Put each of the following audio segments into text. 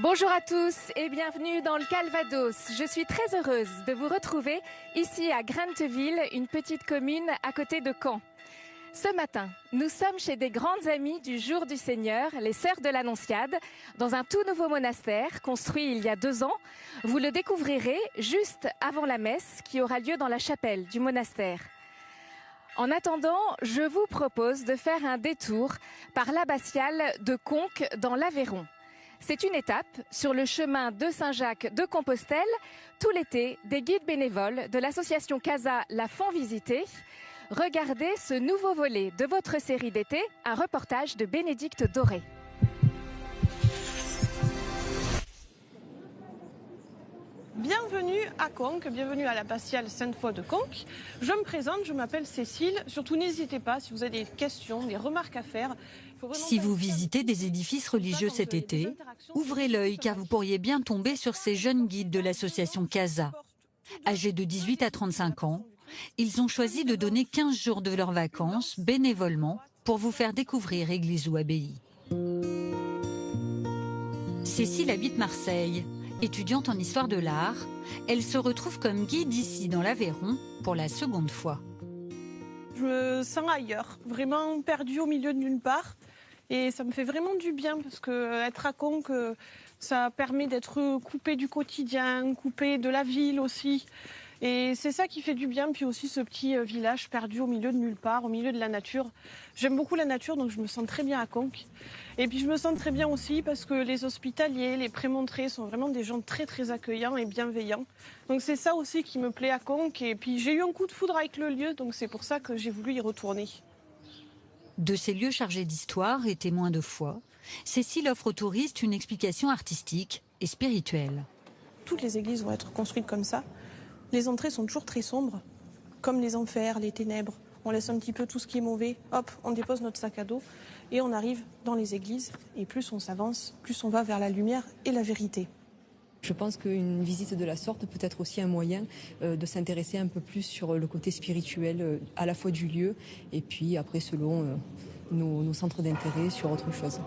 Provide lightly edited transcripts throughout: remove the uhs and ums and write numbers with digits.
Bonjour à tous et bienvenue dans le Calvados. Je suis très heureuse de vous retrouver ici à Granteville, une petite commune à côté de Caen. Ce matin, nous sommes chez des grandes amies du Jour du Seigneur, les Sœurs de l'Annonciade, dans un tout nouveau monastère construit il y a 2 ans. Vous le découvrirez juste avant la messe qui aura lieu dans la chapelle du monastère. En attendant, je vous propose de faire un détour par l'abbatiale de Conques dans l'Aveyron. C'est une étape sur le chemin de Saint-Jacques de Compostelle. Tout l'été, des guides bénévoles de l'association CASA la font visiter. Regardez ce nouveau volet de votre série d'été, un reportage de Bénédicte Doré. Bienvenue à Conques, bienvenue à l'abbatiale Sainte-Foy de Conques. Je me présente, je m'appelle Cécile. Surtout n'hésitez pas si vous avez des questions, des remarques à faire. Si vous visitez des édifices religieux cet été, ouvrez l'œil car vous pourriez bien tomber sur ces jeunes guides de l'association CASA. Âgés de 18 à 35 ans, ils ont choisi de donner 15 jours de leurs vacances bénévolement pour vous faire découvrir église ou abbaye. Cécile habite Marseille. Étudiante en histoire de l'art, elle se retrouve comme guide ici dans l'Aveyron pour la seconde fois. Je me sens ailleurs, vraiment perdue au milieu de nulle part. Et ça me fait vraiment du bien parce que être à Conques, ça permet d'être coupé du quotidien, coupé de la ville aussi. Et c'est ça qui fait du bien. Puis aussi ce petit village perdu au milieu de nulle part, au milieu de la nature. J'aime beaucoup la nature, donc je me sens très bien à Conques. Et puis je me sens très bien aussi parce que les hospitaliers, les prémontrés sont vraiment des gens très très accueillants et bienveillants. Donc c'est ça aussi qui me plaît à Conques. Et puis j'ai eu un coup de foudre avec le lieu, donc c'est pour ça que j'ai voulu y retourner. De ces lieux chargés d'histoire et témoins de foi, Cécile offre aux touristes une explication artistique et spirituelle. Toutes les églises vont être construites comme ça. Les entrées sont toujours très sombres, comme les enfers, les ténèbres. On laisse un petit peu tout ce qui est mauvais, hop, on dépose notre sac à dos et on arrive dans les églises. Et plus on s'avance, plus on va vers la lumière et la vérité. Je pense qu'une visite de la sorte peut être aussi un moyen de s'intéresser un peu plus sur le côté spirituel à la fois du lieu et puis après selon nos centres d'intérêt sur autre chose.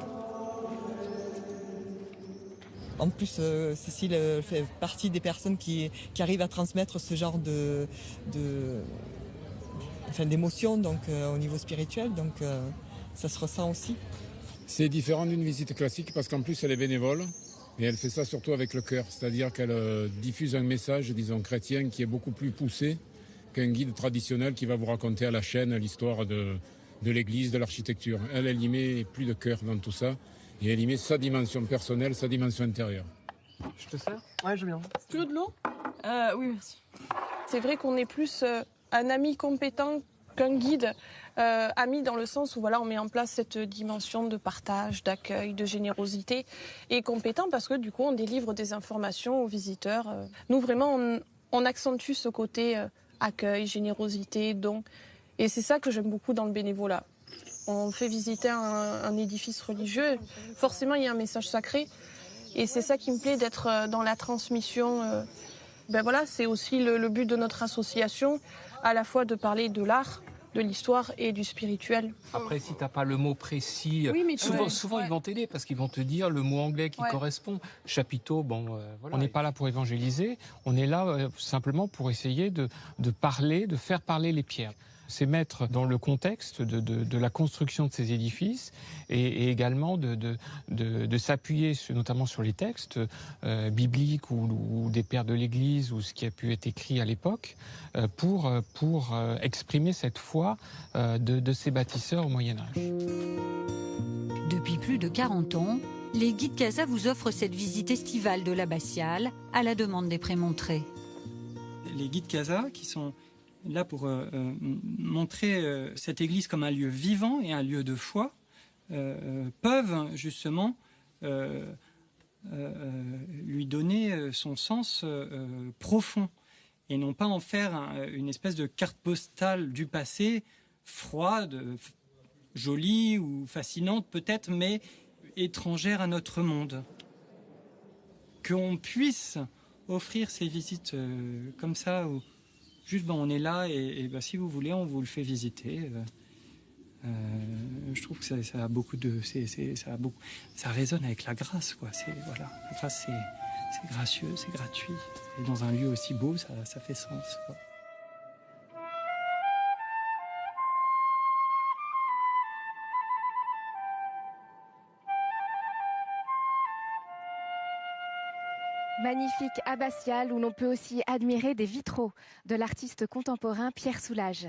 En plus, Cécile fait partie des personnes qui arrivent à transmettre ce genre d'émotions donc, au niveau spirituel, donc ça se ressent aussi. C'est différent d'une visite classique parce qu'en plus elle est bénévole et elle fait ça surtout avec le cœur, c'est-à-dire qu'elle diffuse un message, disons, chrétien qui est beaucoup plus poussé qu'un guide traditionnel qui va vous raconter à la chaîne l'histoire de l'église, de l'architecture. Elle y met plus de cœur dans tout ça. Et elle y met sa dimension personnelle, sa dimension intérieure. Je te sers ? Ouais, je viens. Tu veux de l'eau ? Oui, merci. C'est vrai qu'on est plus un ami compétent qu'un guide ami dans le sens où voilà, on met en place cette dimension de partage, d'accueil, de générosité et compétent parce que du coup on délivre des informations aux visiteurs. Nous vraiment on accentue ce côté accueil, générosité, don et c'est ça que j'aime beaucoup dans le bénévolat. On fait visiter un édifice religieux, forcément il y a un message sacré et c'est ça qui me plaît d'être dans la transmission. Voilà, c'est aussi le but de notre association, à la fois de parler de l'art, de l'histoire et du spirituel. Après, si t'as pas le mot précis, oui, mais souvent ils vont t'aider parce qu'ils vont te dire le mot anglais qui correspond. Chapiteau, voilà. On n'est pas là pour évangéliser, on est là simplement pour essayer de parler, de faire parler les pierres. C'est mettre dans le contexte de la construction de ces édifices et également de s'appuyer notamment sur les textes bibliques ou des pères de l'Église ou ce qui a pu être écrit à l'époque pour exprimer cette foi de ces bâtisseurs au Moyen-Âge. Depuis plus de 40 ans, les guides CASA vous offrent cette visite estivale de l'abbatiale à la demande des prémontrés. Les guides CASA qui sont là pour montrer cette église comme un lieu vivant et un lieu de foi, peuvent justement lui donner son sens profond et non pas en faire une espèce de carte postale du passé, froide, jolie ou fascinante peut-être, mais étrangère à notre monde. Qu'on puisse offrir ces visites comme ça, où juste on est là et si vous voulez, on vous le fait visiter. Je trouve que ça a beaucoup de, ça résonne avec la grâce, quoi. Voilà, la grâce, c'est gracieux, c'est gratuit. Et dans un lieu aussi beau, ça fait sens, quoi. Magnifique abbatiale où l'on peut aussi admirer des vitraux de l'artiste contemporain Pierre Soulages.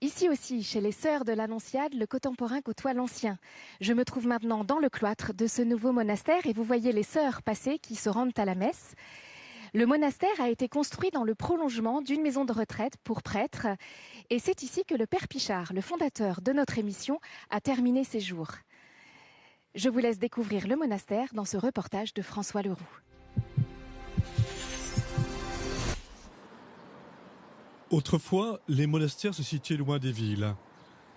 Ici aussi, chez les Sœurs de l'Annonciade, le contemporain côtoie l'ancien. Je me trouve maintenant dans le cloître de ce nouveau monastère et vous voyez les sœurs passer qui se rendent à la messe. Le monastère a été construit dans le prolongement d'une maison de retraite pour prêtres et c'est ici que le Père Pichard, le fondateur de notre émission, a terminé ses jours. Je vous laisse découvrir le monastère dans ce reportage de François Leroux. Autrefois, les monastères se situaient loin des villes.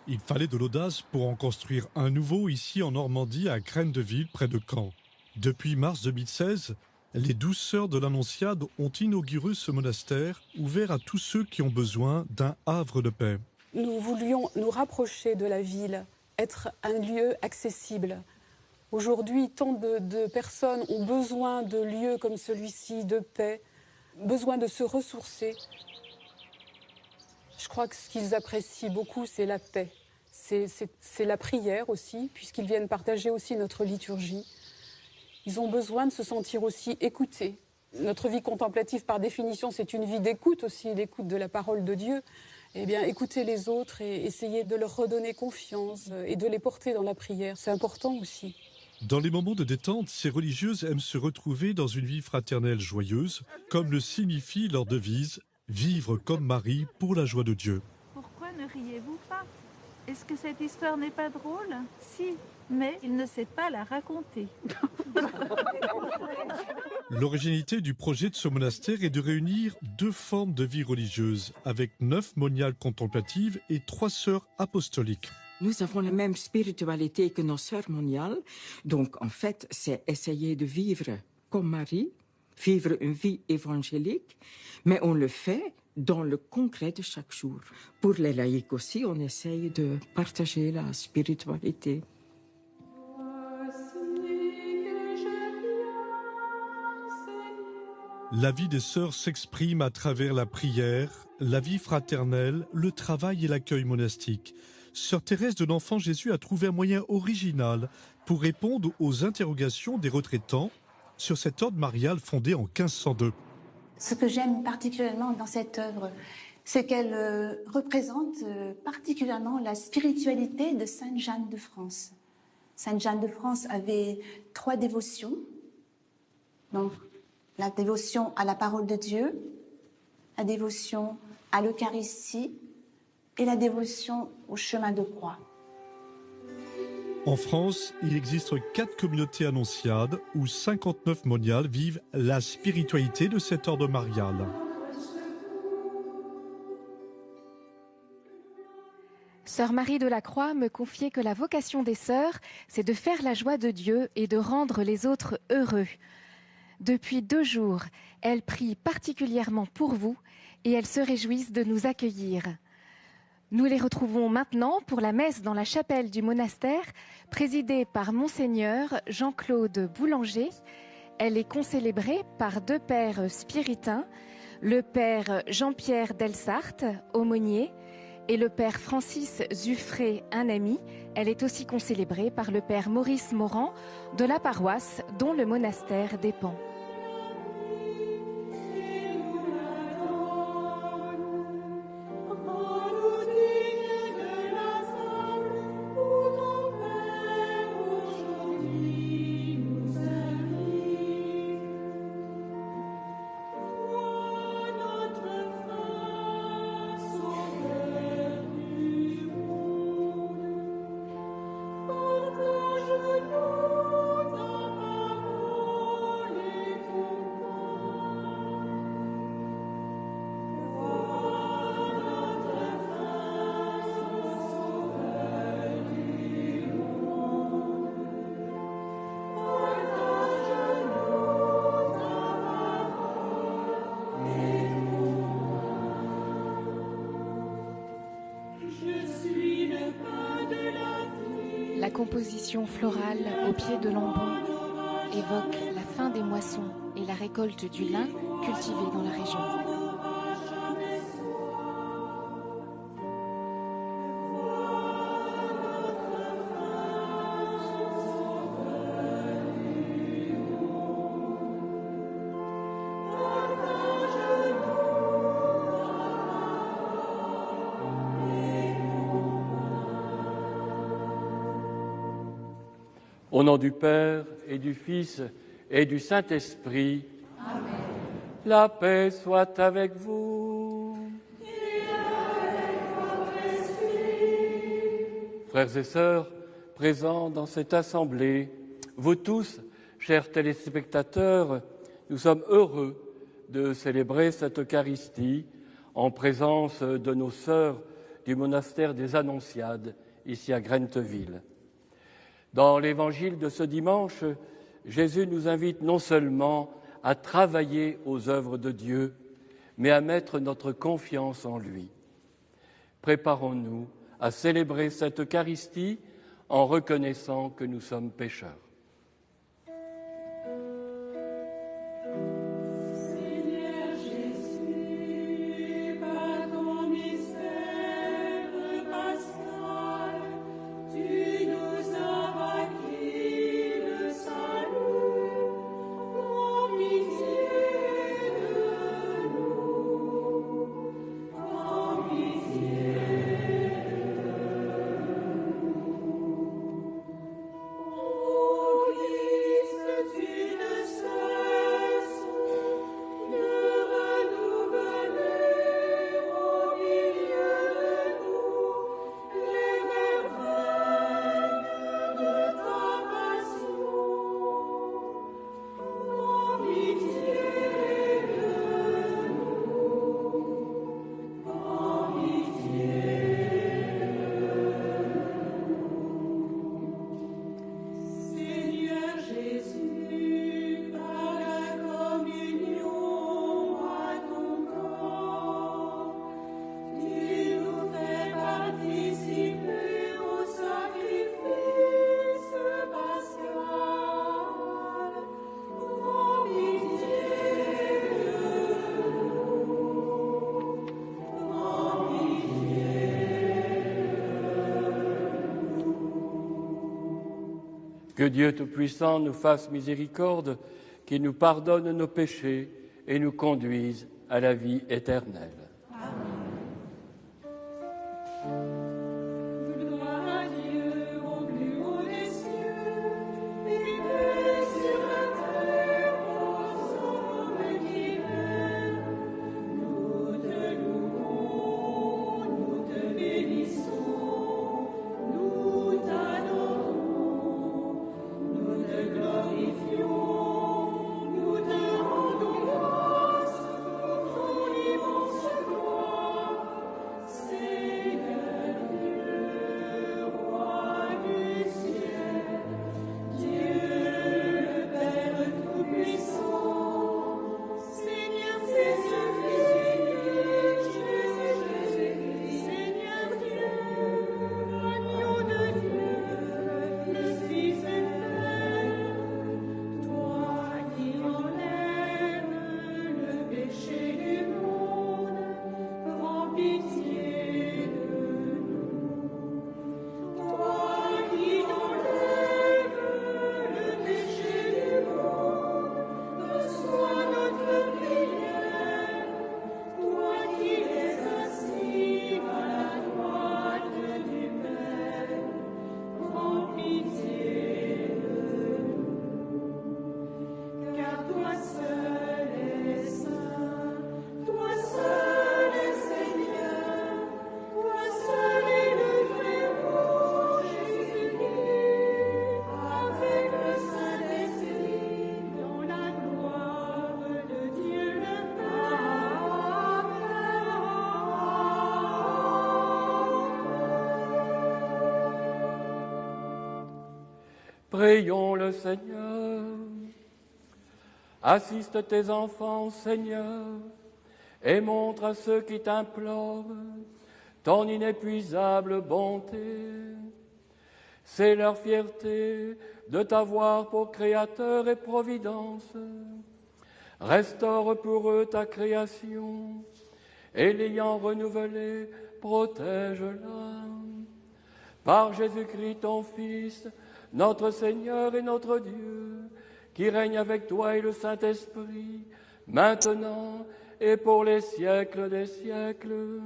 Il fallait de l'audace pour en construire un nouveau ici en Normandie, à Grenneville, près de Caen. Depuis mars 2016, les 12 Sœurs de l'Annonciade ont inauguré ce monastère, ouvert à tous ceux qui ont besoin d'un havre de paix. Nous voulions nous rapprocher de la ville, être un lieu accessible. Aujourd'hui, tant de personnes ont besoin de lieux comme celui-ci, de paix, besoin de se ressourcer. Je crois que ce qu'ils apprécient beaucoup, c'est la paix. C'est la prière aussi, puisqu'ils viennent partager aussi notre liturgie. Ils ont besoin de se sentir aussi écoutés. Notre vie contemplative, par définition, c'est une vie d'écoute aussi, l'écoute de la parole de Dieu. Eh bien, écouter les autres et essayer de leur redonner confiance et de les porter dans la prière, c'est important aussi. Dans les moments de détente, ces religieuses aiment se retrouver dans une vie fraternelle joyeuse, comme le signifie leur devise « Vivre comme Marie pour la joie de Dieu ». Pourquoi ne riez-vous pas? Est-ce que cette histoire n'est pas drôle? Si, mais il ne sait pas la raconter. L'originalité du projet de ce monastère est de réunir 2 formes de vie religieuse, avec 9 moniales contemplatives et 3 sœurs apostoliques. Nous avons la même spiritualité que nos sœurs moniales, donc en fait c'est essayer de vivre comme Marie, vivre une vie évangélique, mais on le fait dans le concret de chaque jour. Pour les laïcs aussi, on essaye de partager la spiritualité. La vie des sœurs s'exprime à travers la prière, la vie fraternelle, le travail et l'accueil monastique. Sœur Thérèse de l'Enfant Jésus a trouvé un moyen original pour répondre aux interrogations des retraitants sur cet ordre marial fondé en 1502. Ce que j'aime particulièrement dans cette œuvre, c'est qu'elle représente particulièrement la spiritualité de Sainte Jeanne de France. Sainte Jeanne de France avait 3 dévotions. Donc, la dévotion à la parole de Dieu, la dévotion à l'Eucharistie et la dévotion au chemin de croix. En France, il existe 4 communautés annonciades où 59 moniales vivent la spiritualité de cet ordre marial. Sœur Marie de la Croix me confiait que la vocation des sœurs, c'est de faire la joie de Dieu et de rendre les autres heureux. Depuis 2 jours, elles prient particulièrement pour vous et elles se réjouissent de nous accueillir. Nous les retrouvons maintenant pour la messe dans la chapelle du monastère, présidée par Monseigneur Jean-Claude Boulanger. Elle est concélébrée par 2 pères spiritains, le père Jean-Pierre Delsarte, aumônier, et le père Francis Zuffré, un ami. Elle est aussi concélébrée par le père Maurice Morand de la paroisse dont le monastère dépend. composition florale au pied de l'ambon évoque la fin des moissons et la récolte du lin cultivé dans la région. Au nom du Père et du Fils et du Saint-Esprit, Amen. La paix soit avec vous. Et avec votre esprit. Frères et sœurs, présents dans cette assemblée, vous tous, chers téléspectateurs, nous sommes heureux de célébrer cette Eucharistie en présence de nos sœurs du monastère des Annonciades, ici à Grenteville. Dans l'évangile de ce dimanche, Jésus nous invite non seulement à travailler aux œuvres de Dieu, mais à mettre notre confiance en lui. Préparons-nous à célébrer cette Eucharistie en reconnaissant que nous sommes pécheurs. Que Dieu Tout-Puissant nous fasse miséricorde, qu'il nous pardonne nos péchés et nous conduise à la vie éternelle. Prions le Seigneur. Assiste tes enfants, Seigneur, et montre à ceux qui t'implorent ton inépuisable bonté. C'est leur fierté de t'avoir pour créateur et providence. Restaure pour eux ta création, et l'ayant renouvelée, protège-la. Par Jésus-Christ ton Fils, notre Seigneur et notre Dieu, qui règne avec toi et le Saint-Esprit, maintenant et pour les siècles des siècles.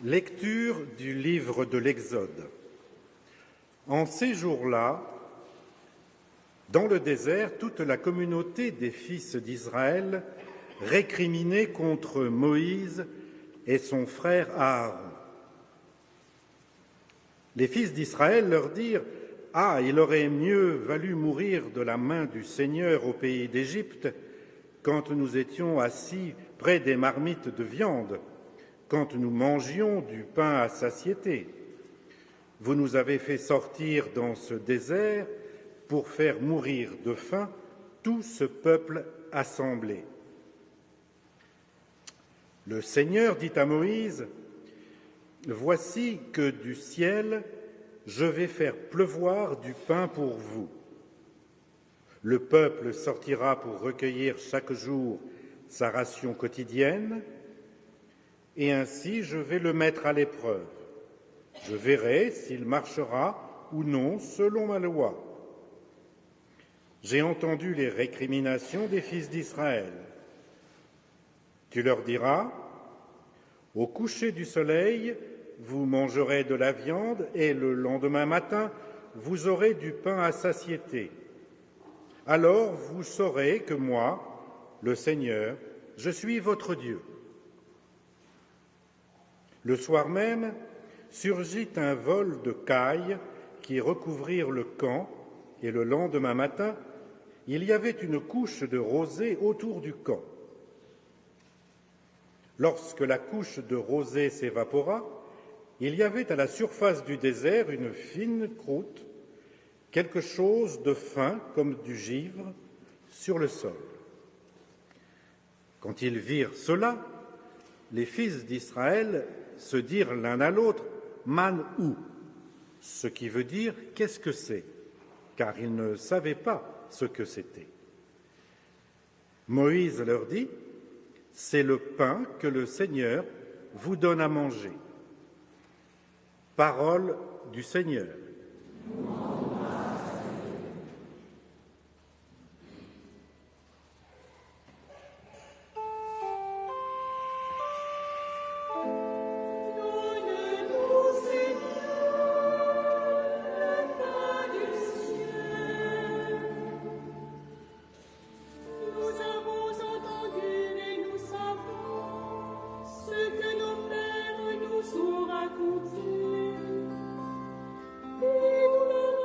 Lecture du livre de l'Exode. En ces jours-là, dans le désert, toute la communauté des fils d'Israël récriminait contre Moïse et son frère Aaron. Les fils d'Israël leur dirent : « Ah, il aurait mieux valu mourir de la main du Seigneur au pays d'Égypte, quand nous étions assis près des marmites de viande, quand nous mangions du pain à satiété. Vous nous avez fait sortir dans ce désert pour faire mourir de faim tout ce peuple assemblé. » Le Seigneur dit à Moïse : « Voici que du ciel, je vais faire pleuvoir du pain pour vous. Le peuple sortira pour recueillir chaque jour sa ration quotidienne, et ainsi je vais le mettre à l'épreuve. Je verrai s'il marchera ou non selon ma loi. J'ai entendu les récriminations des fils d'Israël. Tu leur diras : au coucher du soleil, vous mangerez de la viande, et le lendemain matin, vous aurez du pain à satiété. Alors vous saurez que moi, le Seigneur, je suis votre Dieu. » Le soir même, surgit un vol de cailles qui recouvrirent le camp, et le lendemain matin, il y avait une couche de rosée autour du camp. Lorsque la couche de rosée s'évapora, il y avait à la surface du désert une fine croûte, quelque chose de fin comme du givre, sur le sol. Quand ils virent cela, les fils d'Israël se dirent l'un à l'autre : « Man où ?» ce qui veut dire « qu'est-ce que c'est ?» car ils ne savaient pas ce que c'était. Moïse leur dit : « C'est le pain que le Seigneur vous donne à manger. » Parole du Seigneur. Et nous leur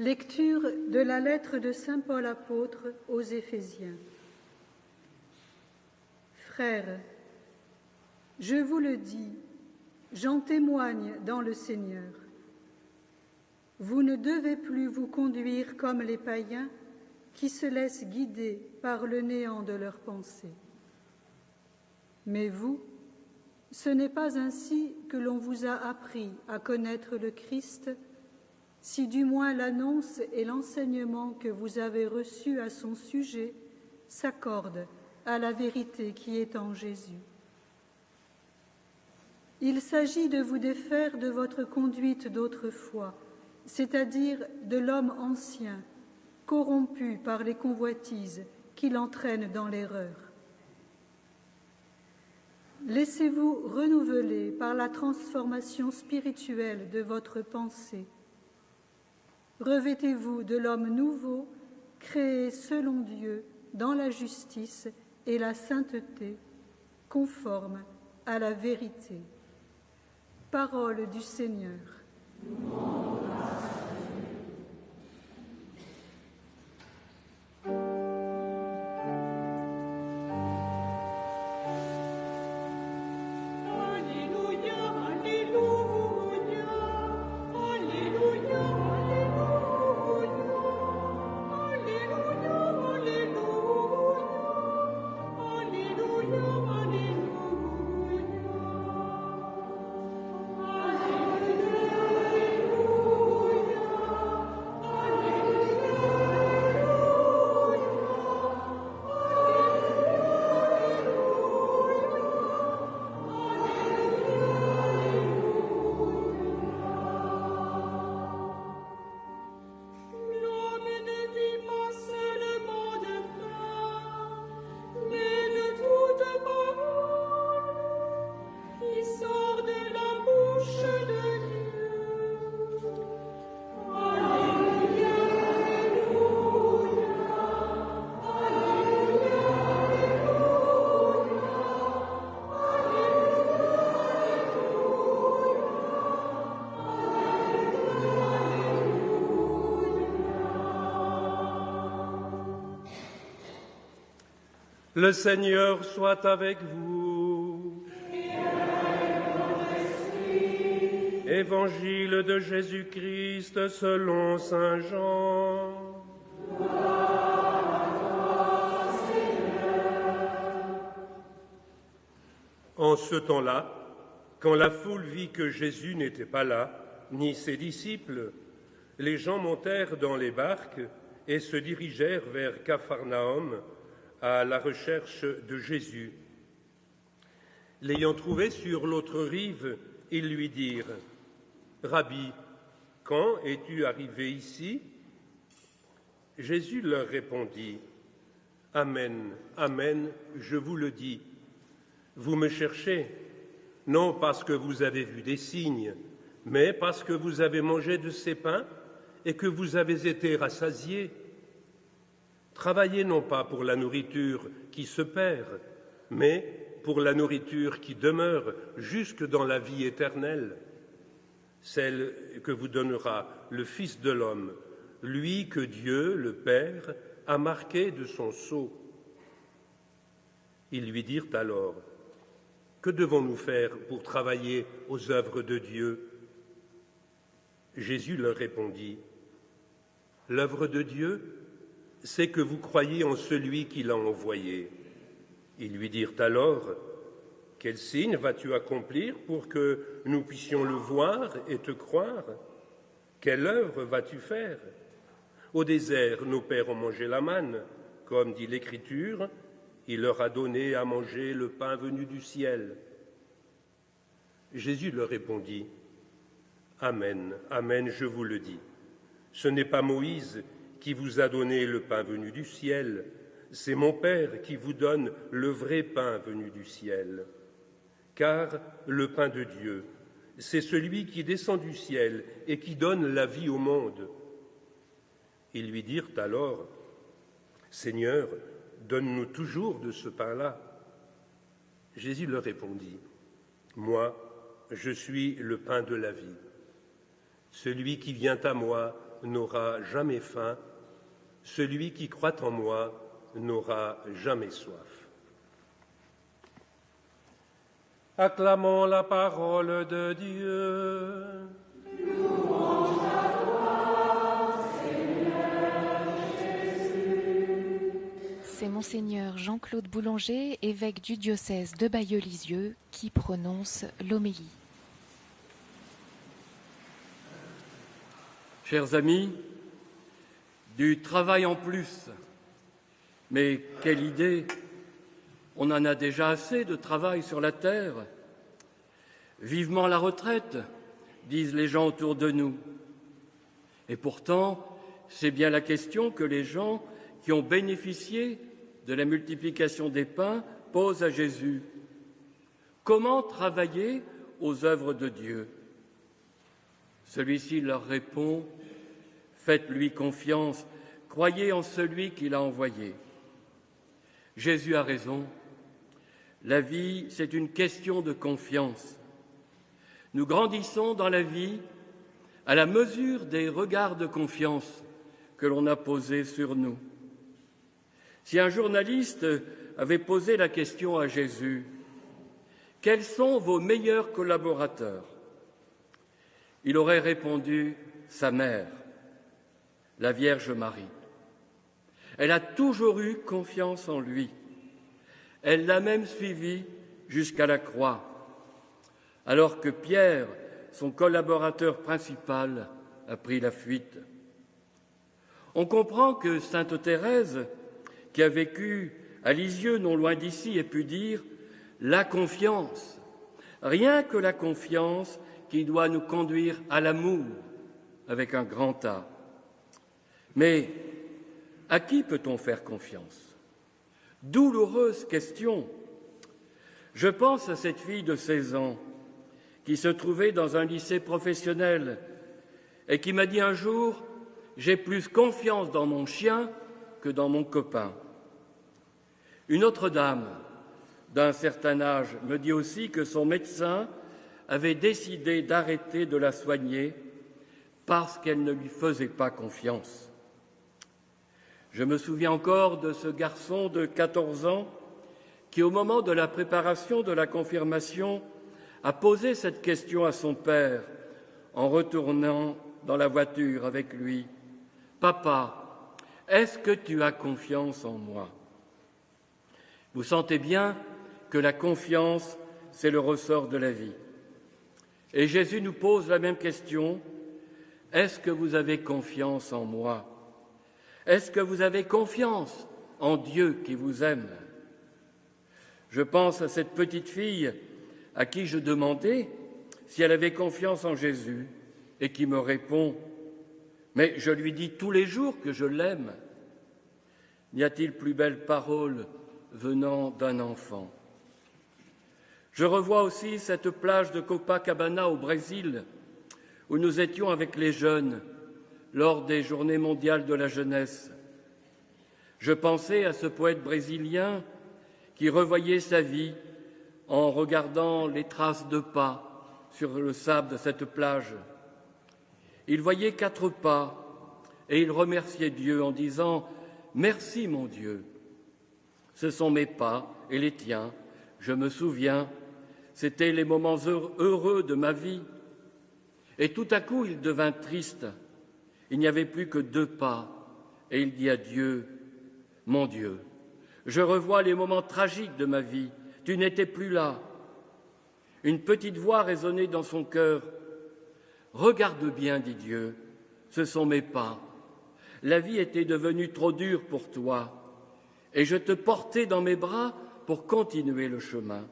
Lecture de la lettre de saint Paul apôtre aux Éphésiens. Frères, je vous le dis, j'en témoigne dans le Seigneur. Vous ne devez plus vous conduire comme les païens qui se laissent guider par le néant de leurs pensées. Mais vous, ce n'est pas ainsi que l'on vous a appris à connaître le Christ, si du moins l'annonce et l'enseignement que vous avez reçus à son sujet s'accordent à la vérité qui est en Jésus. Il s'agit de vous défaire de votre conduite d'autrefois, c'est-à-dire de l'homme ancien, corrompu par les convoitises qui l'entraînent dans l'erreur. Laissez-vous renouveler par la transformation spirituelle de votre pensée. Revêtez-vous de l'homme nouveau, créé selon Dieu dans la justice et la sainteté, conforme à la vérité. Parole du Seigneur. Le Seigneur soit avec vous. Et avec votre esprit. Évangile de Jésus-Christ selon saint Jean. Gloire à toi, Seigneur. En ce temps-là, quand la foule vit que Jésus n'était pas là, ni ses disciples, les gens montèrent dans les barques et se dirigèrent vers Capharnaüm, à la recherche de Jésus. L'ayant trouvé sur l'autre rive, ils lui dirent « Rabbi, quand es-tu arrivé ici ?» Jésus leur répondit « Amen, amen, je vous le dis. Vous me cherchez, non parce que vous avez vu des signes, mais parce que vous avez mangé de ces pains et que vous avez été rassasiés. Travaillez non pas pour la nourriture qui se perd, mais pour la nourriture qui demeure jusque dans la vie éternelle, celle que vous donnera le Fils de l'homme, lui que Dieu, le Père, a marqué de son sceau. » Ils lui dirent alors, « Que devons-nous faire pour travailler aux œuvres de Dieu ?» Jésus leur répondit, « L'œuvre de Dieu, c'est que vous croyez en celui qui l'a envoyé. » Ils lui dirent alors, « Quel signe vas-tu accomplir pour que nous puissions le voir et te croire? Quelle œuvre vas-tu faire? Au désert, nos pères ont mangé la manne, comme dit l'Écriture, il leur a donné à manger le pain venu du ciel. » Jésus leur répondit, « Amen, amen, je vous le dis. Ce n'est pas Moïse qui vous a donné le pain venu du ciel, c'est mon Père qui vous donne le vrai pain venu du ciel. Car le pain de Dieu, c'est celui qui descend du ciel et qui donne la vie au monde. » Ils lui dirent alors, « Seigneur, donne-nous toujours de ce pain-là. » Jésus leur répondit, « Moi, je suis le pain de la vie. Celui qui vient à moi n'aura jamais faim, celui qui croit en moi n'aura jamais soif. Acclamons la parole de Dieu. Louange à toi, Seigneur Jésus. C'est Monseigneur Jean-Claude Boulanger, évêque du diocèse de Bailleul-Lisieux, qui prononce l'homélie. Chers amis, du travail en plus. Mais quelle idée! On en a déjà assez de travail sur la terre. Vivement la retraite, disent les gens autour de nous. Et pourtant, c'est bien la question que les gens qui ont bénéficié de la multiplication des pains posent à Jésus. Comment travailler aux œuvres de Dieu? Celui-ci leur répond: faites-lui confiance, croyez en celui qui l'a envoyé. Jésus a raison. La vie, c'est une question de confiance. Nous grandissons dans la vie à la mesure des regards de confiance que l'on a posés sur nous. Si un journaliste avait posé la question à Jésus: « Quels sont vos meilleurs collaborateurs ?» il aurait répondu: sa mère, la Vierge Marie. Elle a toujours eu confiance en lui. Elle l'a même suivi jusqu'à la croix, alors que Pierre, son collaborateur principal, a pris la fuite. On comprend que sainte Thérèse, qui a vécu à Lisieux, non loin d'ici, ait pu dire « la confiance », rien que la confiance qui doit nous conduire à l'amour, avec un grand A. Mais à qui peut-on faire confiance? Douloureuse question. Je pense à cette fille de 16 ans qui se trouvait dans un lycée professionnel et qui m'a dit un jour: « J'ai plus confiance dans mon chien que dans mon copain. » Une autre dame d'un certain âge me dit aussi que son médecin avait décidé d'arrêter de la soigner parce qu'elle ne lui faisait pas confiance. Je me souviens encore de ce garçon de 14 ans qui, au moment de la préparation de la confirmation, a posé cette question à son père en retournant dans la voiture avec lui. « Papa, est-ce que tu as confiance en moi ?» Vous sentez bien que la confiance, c'est le ressort de la vie. Et Jésus nous pose la même question. « Est-ce que vous avez confiance en moi ? Est-ce que vous avez confiance en Dieu qui vous aime ?» Je pense à cette petite fille à qui je demandais si elle avait confiance en Jésus et qui me répond: « Mais je lui dis tous les jours que je l'aime. » N'y a-t-il plus belle parole venant d'un enfant? Je revois aussi cette plage de Copacabana au Brésil où nous étions avec les jeunes lors des Journées mondiales de la jeunesse. Je pensais à ce poète brésilien qui revoyait sa vie en regardant les traces de pas sur le sable de cette plage. Il voyait 4 pas et il remerciait Dieu en disant « Merci mon Dieu, ce sont mes pas et les tiens, je me souviens, c'étaient les moments heureux de ma vie. » Et tout à coup, il devint triste. Il n'y avait plus que 2 pas et il dit à Dieu « Mon Dieu, je revois les moments tragiques de ma vie, tu n'étais plus là. » Une petite voix résonnait dans son cœur. « Regarde bien, dit Dieu, ce sont mes pas. La vie était devenue trop dure pour toi et je te portais dans mes bras pour continuer le chemin. »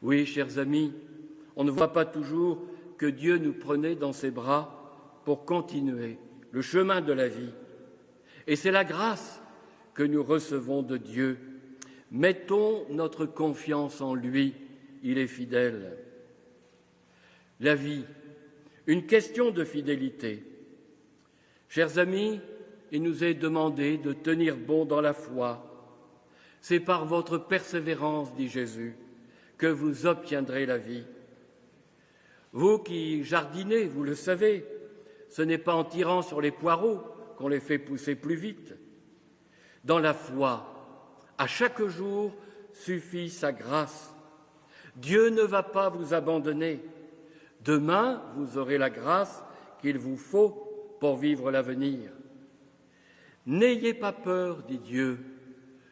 Oui, chers amis, on ne voit pas toujours que Dieu nous prenait dans ses bras pour continuer le chemin de la vie. Et c'est la grâce que nous recevons de Dieu. Mettons notre confiance en lui, il est fidèle. La vie, une question de fidélité. Chers amis, il nous est demandé de tenir bon dans la foi. C'est par votre persévérance, dit Jésus, que vous obtiendrez la vie. Vous qui jardinez, vous le savez, ce n'est pas en tirant sur les poireaux qu'on les fait pousser plus vite. Dans la foi, à chaque jour suffit sa grâce. Dieu ne va pas vous abandonner. Demain, vous aurez la grâce qu'il vous faut pour vivre l'avenir. N'ayez pas peur, dit Dieu.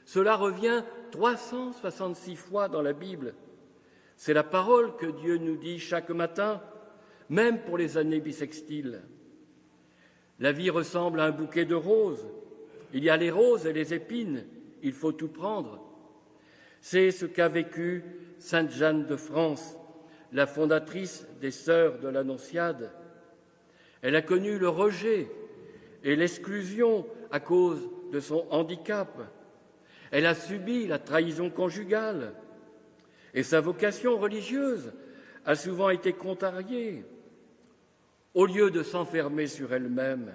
Cela revient 366 fois dans la Bible. C'est la parole que Dieu nous dit chaque matin, même pour les années bissextiles. La vie ressemble à un bouquet de roses. Il y a les roses et les épines, il faut tout prendre. C'est ce qu'a vécu Sainte Jeanne de France, la fondatrice des Sœurs de l'Annonciade. Elle a connu le rejet et l'exclusion à cause de son handicap. Elle a subi la trahison conjugale et sa vocation religieuse a souvent été contrariée. Au lieu de s'enfermer sur elle-même,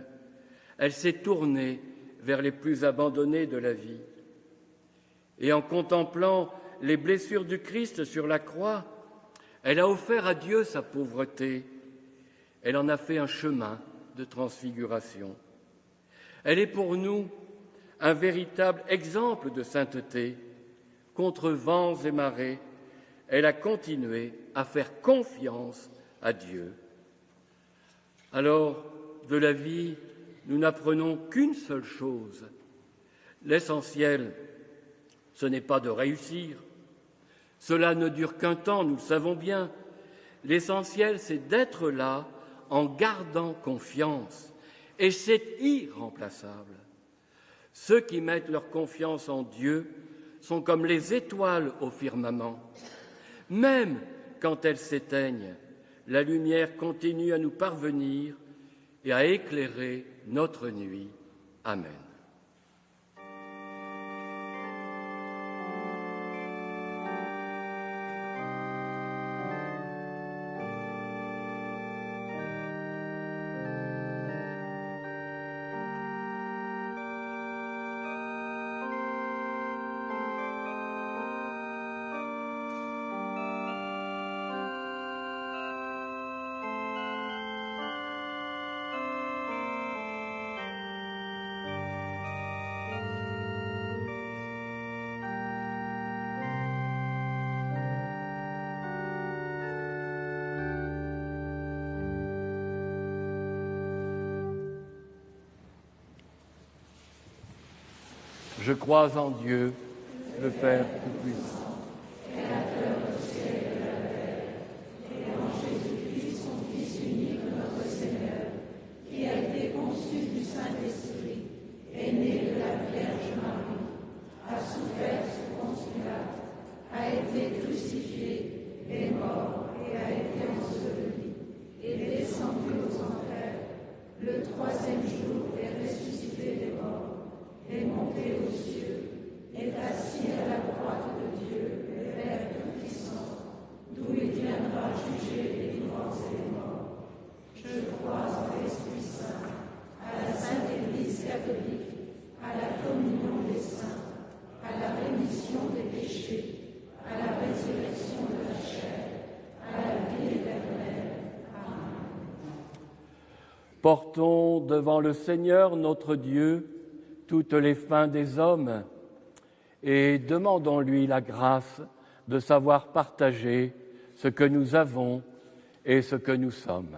elle s'est tournée vers les plus abandonnés de la vie. Et en contemplant les blessures du Christ sur la croix, elle a offert à Dieu sa pauvreté. Elle en a fait un chemin de transfiguration. Elle est pour nous un véritable exemple de sainteté. Contre vents et marées, elle a continué à faire confiance à Dieu. Alors, de la vie, nous n'apprenons qu'une seule chose. L'essentiel, ce n'est pas de réussir. Cela ne dure qu'un temps, nous le savons bien. L'essentiel, c'est d'être là en gardant confiance. Et c'est irremplaçable. Ceux qui mettent leur confiance en Dieu sont comme les étoiles au firmament. Même quand elles s'éteignent, la lumière continue à nous parvenir et à éclairer notre nuit. Amen. Je crois en Dieu, le Père Tout-Puissant, Créateur du ciel et de la terre, et en Jésus-Christ, son Fils unique, notre Seigneur, qui a été conçu du Saint-Esprit, est né de la Vierge Marie, a souffert sous Ponce Pilate, a été crucifié, est mort et a été enseveli, est descendu aux enfers, le troisième jour est ressuscité des morts, est monté aux cieux, est assis à la droite de Dieu, le Père Tout-Puissant, d'où il viendra juger les vivants et les morts. Je crois en l'Esprit Saint, à la Sainte Église catholique, à la communion des saints, à la rémission des péchés, à la résurrection de la chair, à la vie éternelle. Amen. Portons devant le Seigneur notre Dieu toutes les fins des hommes et demandons-lui la grâce de savoir partager ce que nous avons et ce que nous sommes.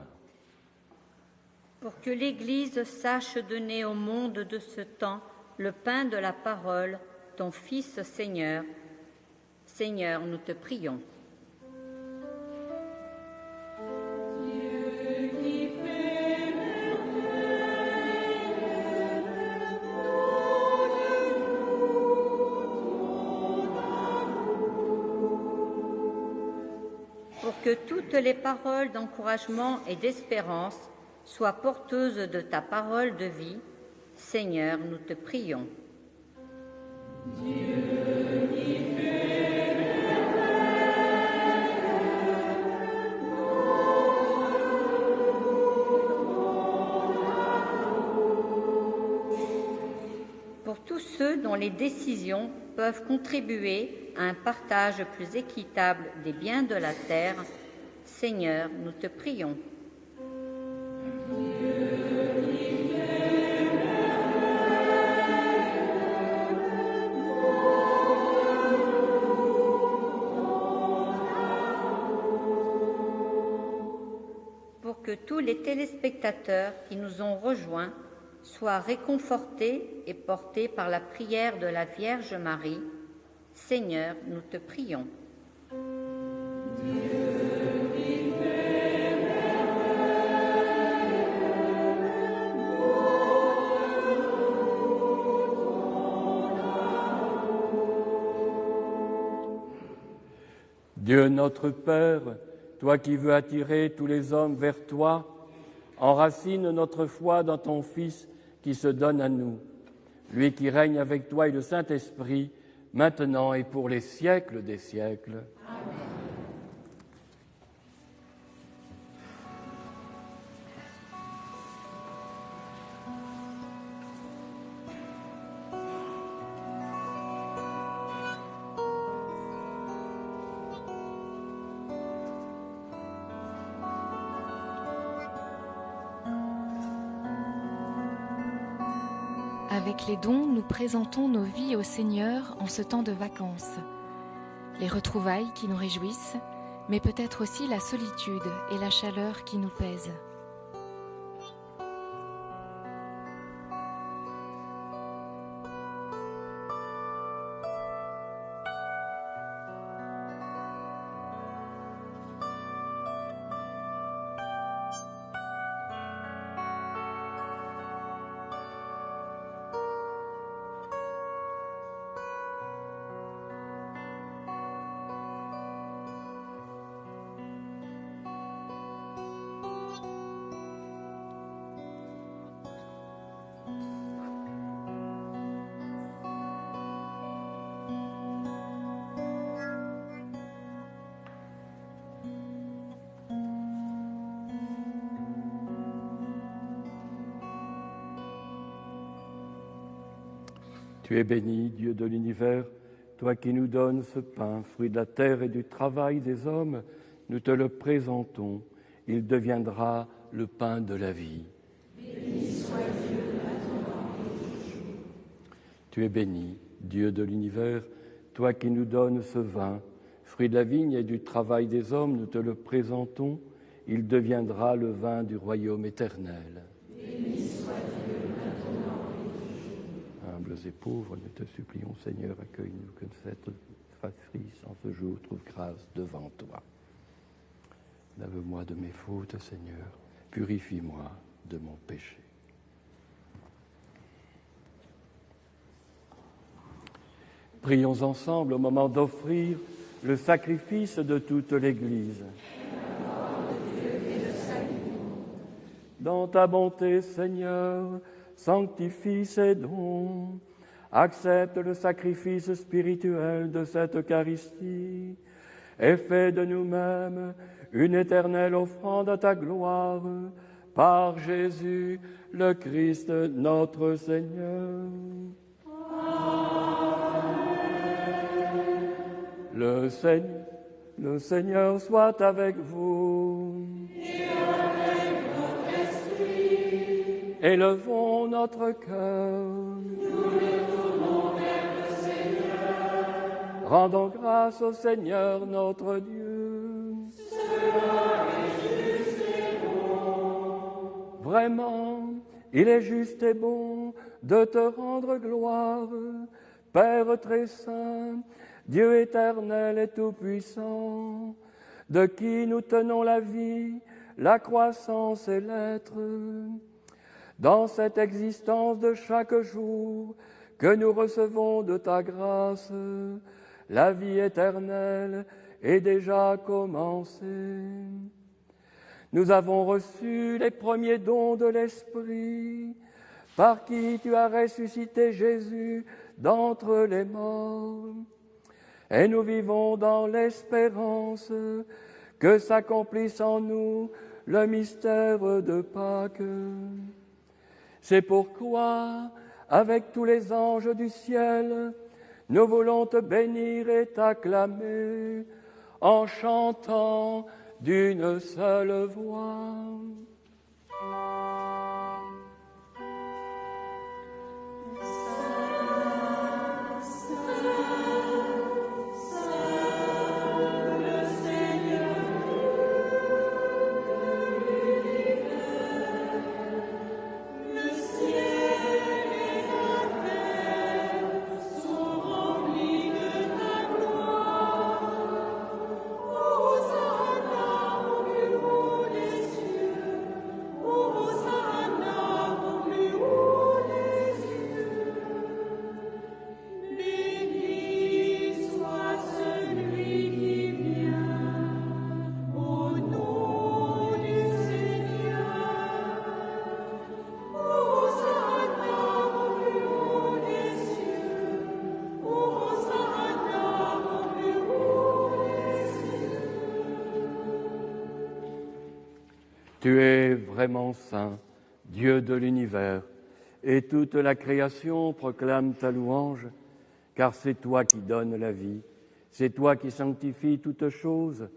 Pour que l'Église sache donner au monde de ce temps le pain de la parole, ton Fils Seigneur. Seigneur, nous te prions. Que toutes les paroles d'encouragement et d'espérance soient porteuses de ta parole de vie. Seigneur, nous te prions. Dieu qui fait pour tous ceux dont les décisions peuvent contribuer à un partage plus équitable des biens de la terre, Seigneur, nous te prions. Dieu que tous les téléspectateurs qui nous ont rejoints soient réconfortés et portés par la prière de la Vierge Marie. Seigneur, nous te prions. Dieu notre Père, toi qui veux attirer tous les hommes vers toi, enracine notre foi dans ton Fils qui se donne à nous, lui qui règne avec toi et le Saint-Esprit, maintenant et pour les siècles des siècles. Amen. Avec les dons, nous présentons nos vies au Seigneur en ce temps de vacances. Les retrouvailles qui nous réjouissent, mais peut-être aussi la solitude et la chaleur qui nous pèsent. Tu es béni, Dieu de l'univers, toi qui nous donnes ce pain, fruit de la terre et du travail des hommes, nous te le présentons, il deviendra le pain de la vie. Béni soit Dieu maintenant et toujours. Tu es béni, Dieu de l'univers, toi qui nous donnes ce vin, fruit de la vigne et du travail des hommes, nous te le présentons, il deviendra le vin du royaume éternel. Béni soit Dieu maintenant et toujours. Humbles et pauvres, nous te supplions, Seigneur, accueille-nous, que cette fratrie en ce jour trouve grâce devant toi. Lave-moi de mes fautes, Seigneur, purifie-moi de mon péché. Prions ensemble au moment d'offrir le sacrifice de toute l'Église. Dans ta bonté, Seigneur, sanctifie ces dons. Accepte le sacrifice spirituel de cette Eucharistie et fais de nous-mêmes une éternelle offrande à ta gloire, par Jésus le Christ notre Seigneur. Amen. Le Seigneur soit avec vous. Et avec votre esprit. Élevons notre cœur. Nous le tournons vers le Seigneur. Rendons grâce au Seigneur notre Dieu. Cela est juste et bon. Vraiment, il est juste et bon de te rendre gloire, Père très saint, Dieu éternel et tout-puissant, de qui nous tenons la vie, la croissance et l'être. Dans cette existence de chaque jour que nous recevons de ta grâce, la vie éternelle est déjà commencée. Nous avons reçu les premiers dons de l'Esprit, par qui tu as ressuscité Jésus d'entre les morts. Et nous vivons dans l'espérance que s'accomplisse en nous le mystère de Pâques. C'est pourquoi, avec tous les anges du ciel, nous voulons te bénir et t'acclamer en chantant d'une seule voix. Tu es vraiment saint, Dieu de l'univers, et toute la création proclame ta louange, car c'est toi qui donnes la vie, c'est toi qui sanctifies toutes choses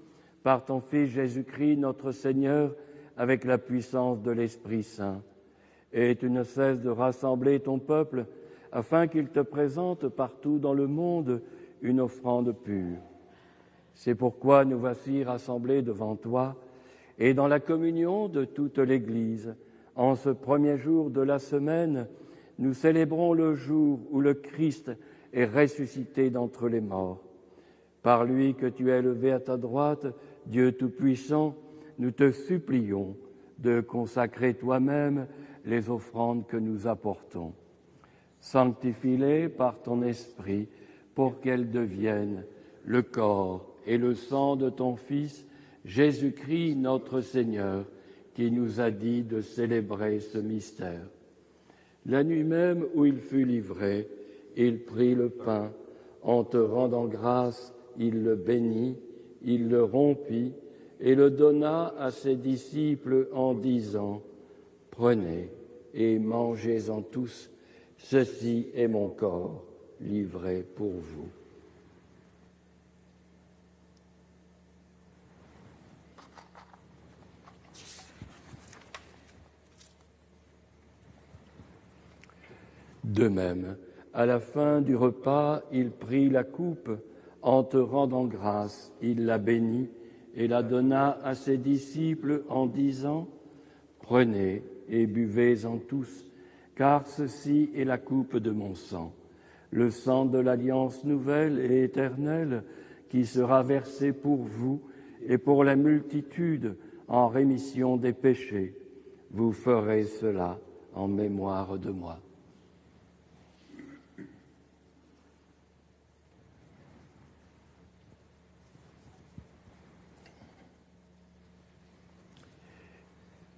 par ton Fils Jésus-Christ, notre Seigneur, avec la puissance de l'Esprit Saint. Et tu ne cesses de rassembler ton peuple afin qu'il te présente partout dans le monde une offrande pure. C'est pourquoi nous voici rassemblés devant toi et dans la communion de toute l'Église. En ce premier jour de la semaine, nous célébrons le jour où le Christ est ressuscité d'entre les morts. Par lui que tu as élevé à ta droite, Dieu Tout-Puissant, nous te supplions de consacrer toi-même les offrandes que nous apportons. Sanctifie-les par ton Esprit pour qu'elles deviennent le corps et le sang de ton Fils, Jésus-Christ notre Seigneur, qui nous a dit de célébrer ce mystère. La nuit même où il fut livré, il prit le pain, en te rendant grâce, il le bénit, il le rompit et le donna à ses disciples en disant « Prenez et mangez-en tous, ceci est mon corps livré pour vous. » De même, à la fin du repas, il prit la coupe, en te rendant grâce, il la bénit et la donna à ses disciples en disant « Prenez et buvez-en tous, car ceci est la coupe de mon sang, le sang de l'alliance nouvelle et éternelle qui sera versé pour vous et pour la multitude en rémission des péchés. Vous ferez cela en mémoire de moi. »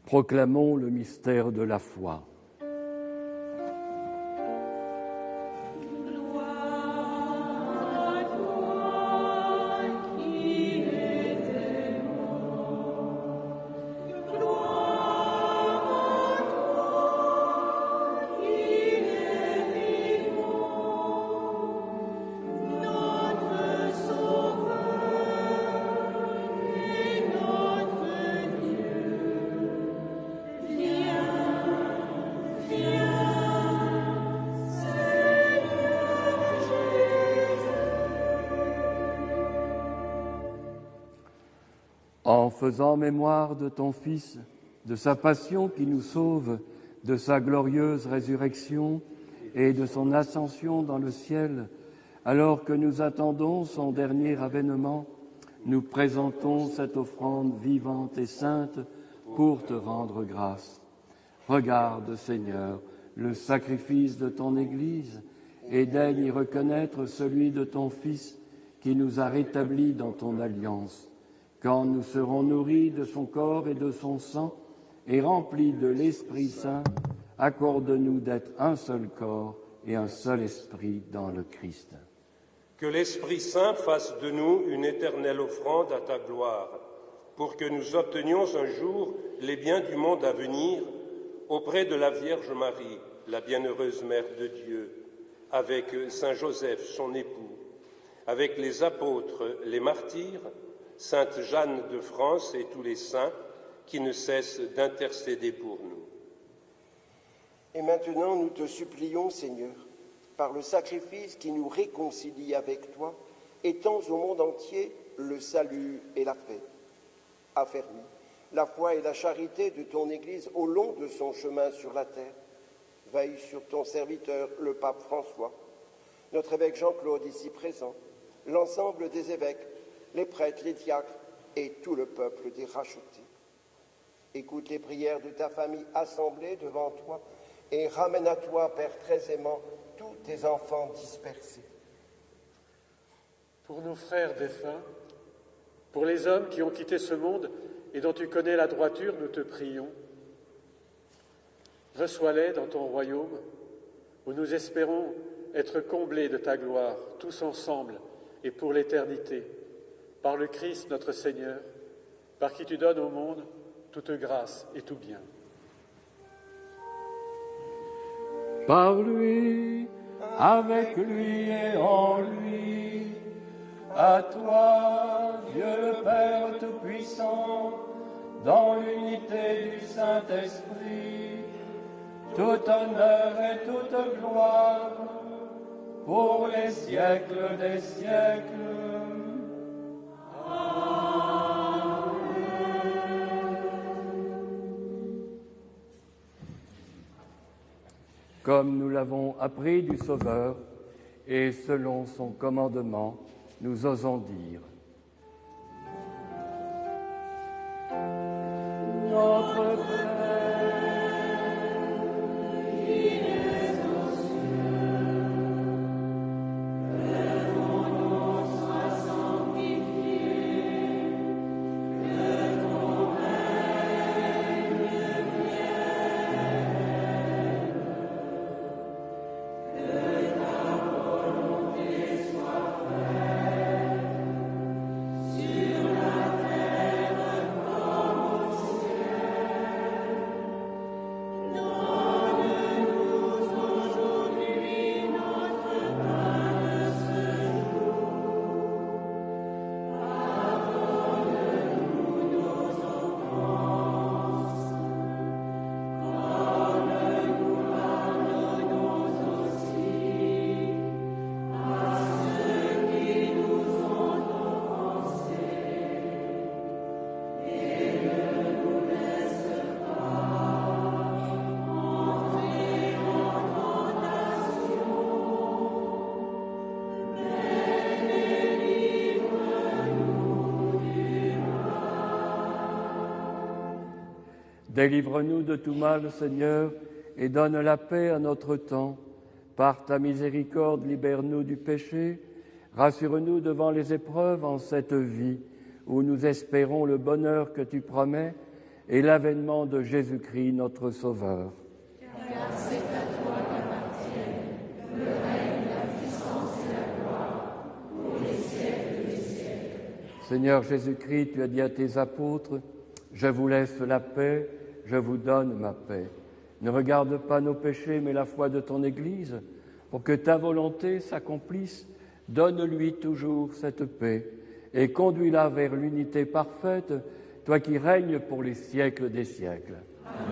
Proclamons le mystère de la foi. En faisant mémoire de ton Fils, de sa passion qui nous sauve, de sa glorieuse résurrection et de son ascension dans le ciel, alors que nous attendons son dernier avènement, nous présentons cette offrande vivante et sainte pour te rendre grâce. Regarde, Seigneur, le sacrifice de ton Église et daigne y reconnaître celui de ton Fils qui nous a rétablis dans ton alliance. Quand nous serons nourris de son corps et de son sang et remplis de l'Esprit Saint, accorde-nous d'être un seul corps et un seul esprit dans le Christ. Que l'Esprit Saint fasse de nous une éternelle offrande à ta gloire, pour que nous obtenions un jour les biens du monde à venir auprès de la Vierge Marie, la bienheureuse Mère de Dieu, avec Saint Joseph, son époux, avec les apôtres, les martyrs, Sainte Jeanne de France et tous les saints qui ne cessent d'intercéder pour nous. Et maintenant, nous te supplions, Seigneur, par le sacrifice qui nous réconcilie avec toi, étends au monde entier le salut et la paix. Affermis la foi et la charité de ton Église au long de son chemin sur la terre. Veille sur ton serviteur, le pape François, notre évêque Jean-Claude ici présent, l'ensemble des évêques, les prêtres, les diacres et tout le peuple des rachetés. Écoute les prières de ta famille assemblée devant toi et ramène à toi, Père très aimant, tous tes enfants dispersés. Pour nos frères défunts, pour les hommes qui ont quitté ce monde et dont tu connais la droiture, nous te prions. Reçois-les dans ton royaume, où nous espérons être comblés de ta gloire, tous ensemble et pour l'éternité, par le Christ notre Seigneur, par qui tu donnes au monde toute grâce et tout bien. Par lui, avec lui et en lui, à toi, Dieu le Père Tout-Puissant, dans l'unité du Saint-Esprit, tout honneur et toute gloire, pour les siècles des siècles. Comme nous l'avons appris du Sauveur, et selon son commandement, nous osons dire: Notre Père, qui es aux cieux, que ton nom soit sanctifié, que ton règne vienne, que ta volonté soit faite sur la terre comme au ciel. Donne-nous aujourd'hui notre pain de ce jour. Pardonne-nous nos offenses, comme nous pardonnons aussi à ceux qui nous ont offensés. Et ne nous laisse pas entrer en tentation, mais délivre-nous du mal. Délivre-nous de tout mal, Seigneur, et donne la paix à notre temps. Par ta miséricorde, libère-nous du péché. Rassure-nous devant les épreuves en cette vie où nous espérons le bonheur que tu promets et l'avènement de Jésus-Christ, notre Sauveur. Car c'est à toi qu'appartiennent le règne, la puissance et la gloire pour les siècles des siècles. Seigneur Jésus-Christ, tu as dit à tes apôtres: Je vous laisse la paix, je vous donne ma paix. Ne regarde pas nos péchés, mais la foi de ton Église, pour que ta volonté s'accomplisse. Donne-lui toujours cette paix et conduis-la vers l'unité parfaite, toi qui règnes pour les siècles des siècles. Amen.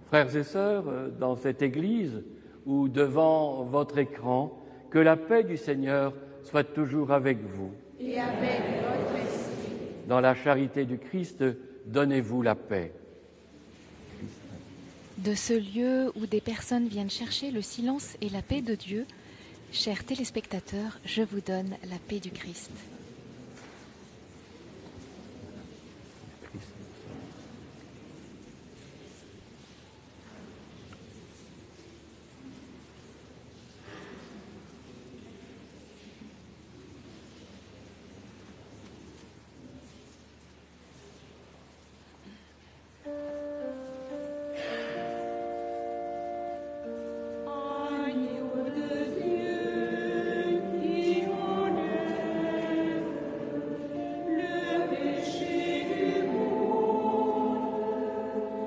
Frères et sœurs, dans cette Église ou devant votre écran, que la paix du Seigneur soit toujours avec vous. Et avec votre esprit. Dans la charité du Christ, donnez-vous la paix. De ce lieu où des personnes viennent chercher le silence et la paix de Dieu, chers téléspectateurs, je vous donne la paix du Christ. Agneau de Dieu qui enlève le péché du monde,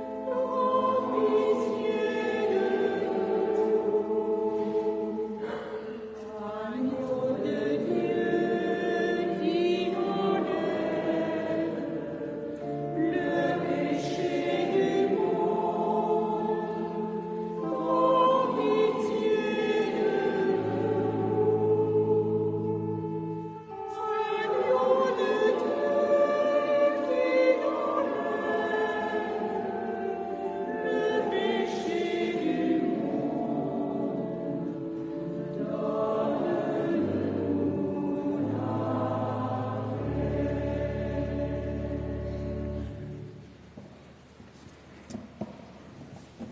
aie pitié de nous. Agneau de Dieu qui enlève le péché du monde, aie pitié de nous. Agneau de Dieu qui enlève le péché du monde,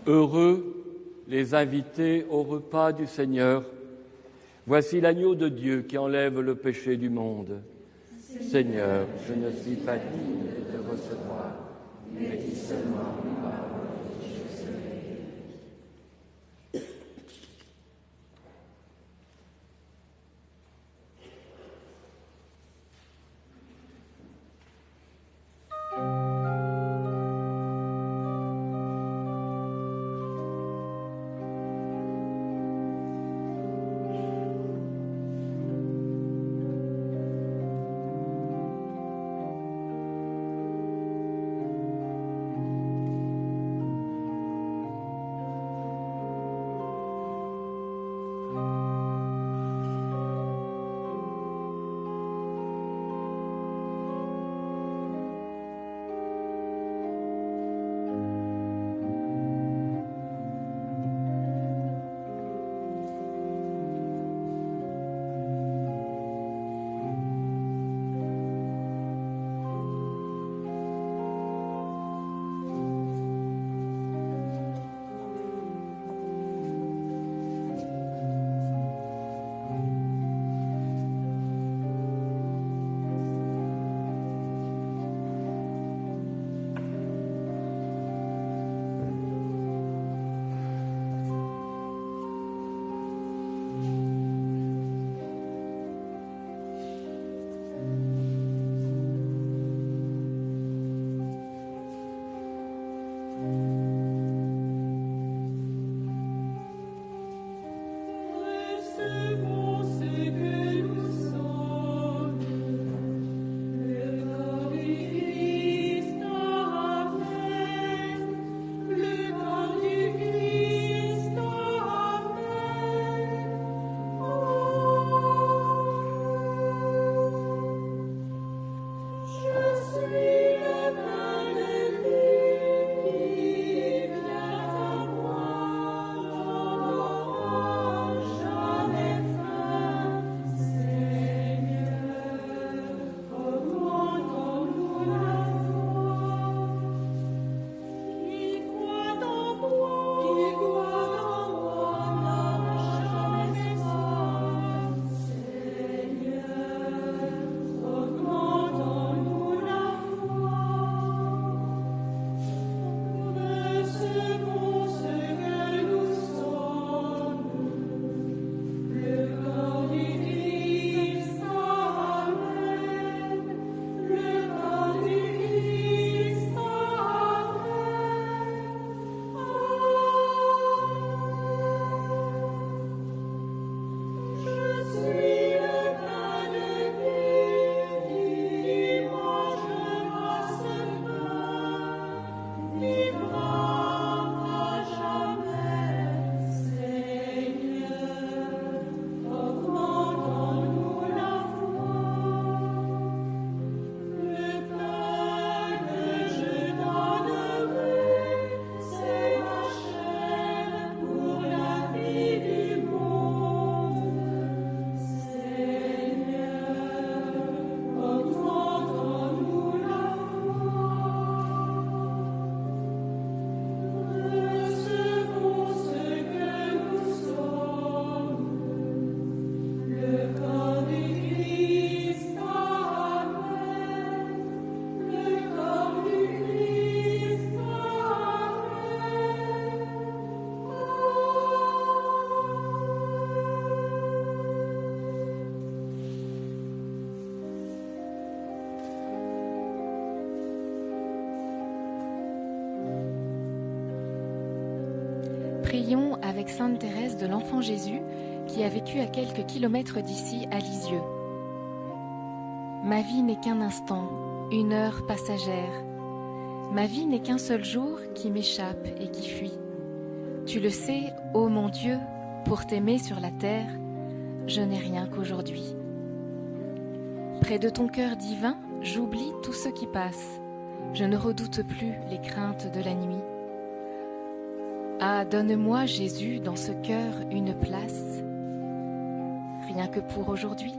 Heureux les invités au repas du Seigneur. Voici l'agneau de Dieu qui enlève le péché du monde. Seigneur, je ne suis pas digne de te recevoir, mais dis seulement une parole et je serai guéri. Prions avec Sainte Thérèse de l'Enfant Jésus, qui a vécu à quelques kilomètres d'ici, à Lisieux. Ma vie n'est qu'un instant, une heure passagère. Ma vie n'est qu'un seul jour qui m'échappe et qui fuit. Tu le sais, ô mon Dieu, pour t'aimer sur la terre, je n'ai rien qu'aujourd'hui. Près de ton cœur divin, j'oublie tout ce qui passe. Je ne redoute plus les craintes de la nuit. Ah, donne-moi, Jésus, dans ce cœur une place, rien que pour aujourd'hui.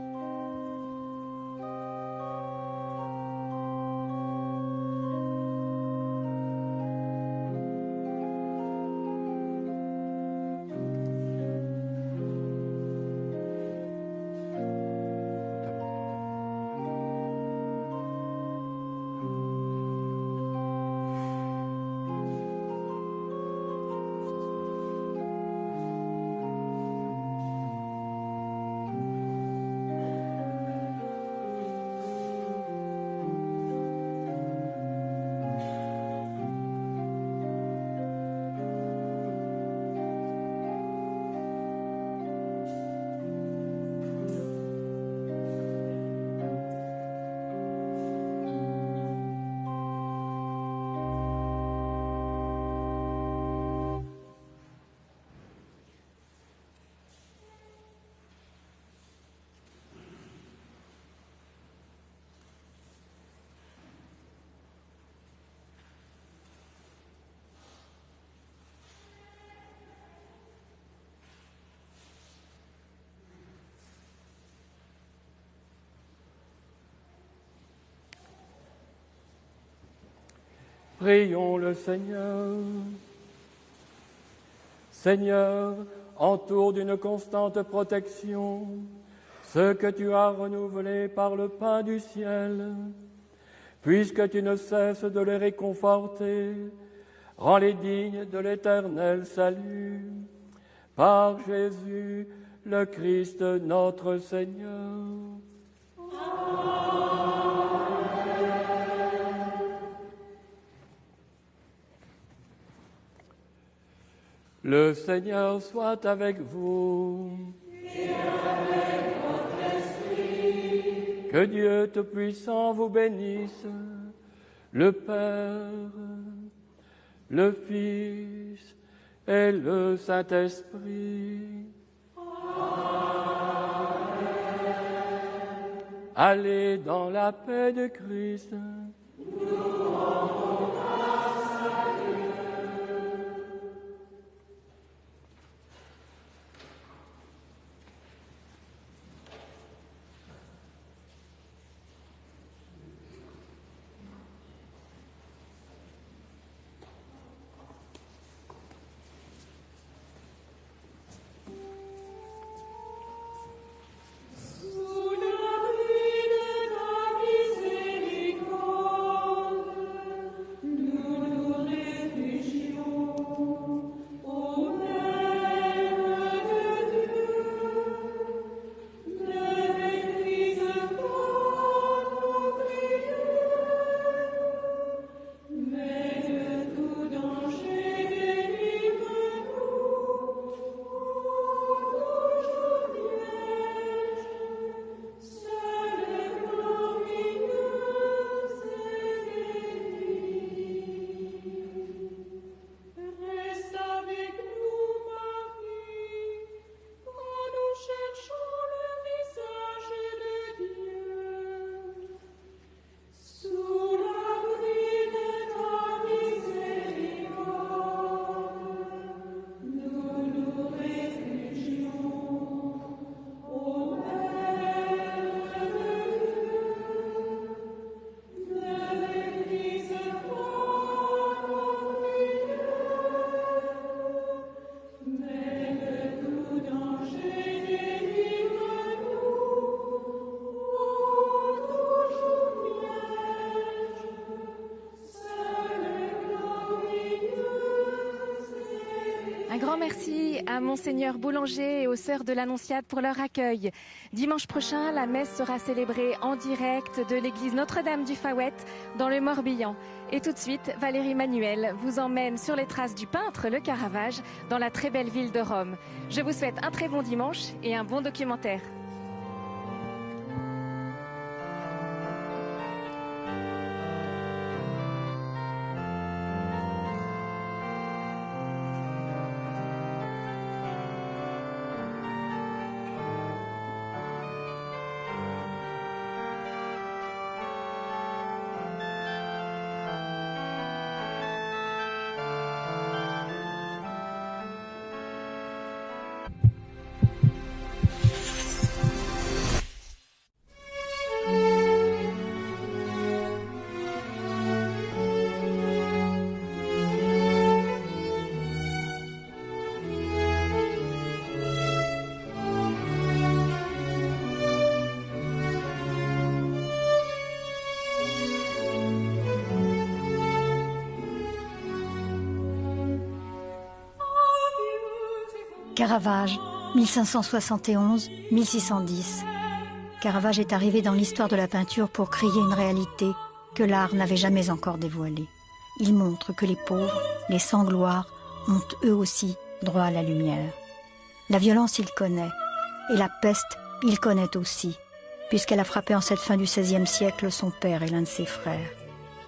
Prions le Seigneur. Seigneur, entoure d'une constante protection ce que tu as renouvelé par le pain du ciel. Puisque tu ne cesses de les réconforter, rends-les dignes de l'éternel salut. Par Jésus, le Christ notre Seigneur. Le Seigneur soit avec vous. Et avec votre esprit. Que Dieu Tout-Puissant vous bénisse, le Père, le Fils et le Saint-Esprit. Amen. Allez dans la paix de Christ. Nous rendons grâce à Dieu. Sous l'abri de ta miséricorde, Un grand merci à Monseigneur Boulanger et aux Sœurs de l'Annonciade pour leur accueil. Dimanche prochain, la messe sera célébrée en direct de l'église Notre-Dame du Faouët dans le Morbihan. Et tout de suite, Valérie Manuel vous emmène sur les traces du peintre Le Caravage dans la très belle ville de Rome. Je vous souhaite un très bon dimanche et un bon documentaire. Caravage, 1571-1610. Caravage est arrivé dans l'histoire de la peinture pour crier une réalité que l'art n'avait jamais encore dévoilée. Il montre que les pauvres, les sans-gloire, ont eux aussi droit à la lumière. La violence, il connaît, et la peste, il connaît aussi, puisqu'elle a frappé en cette fin du XVIe siècle son père et l'un de ses frères.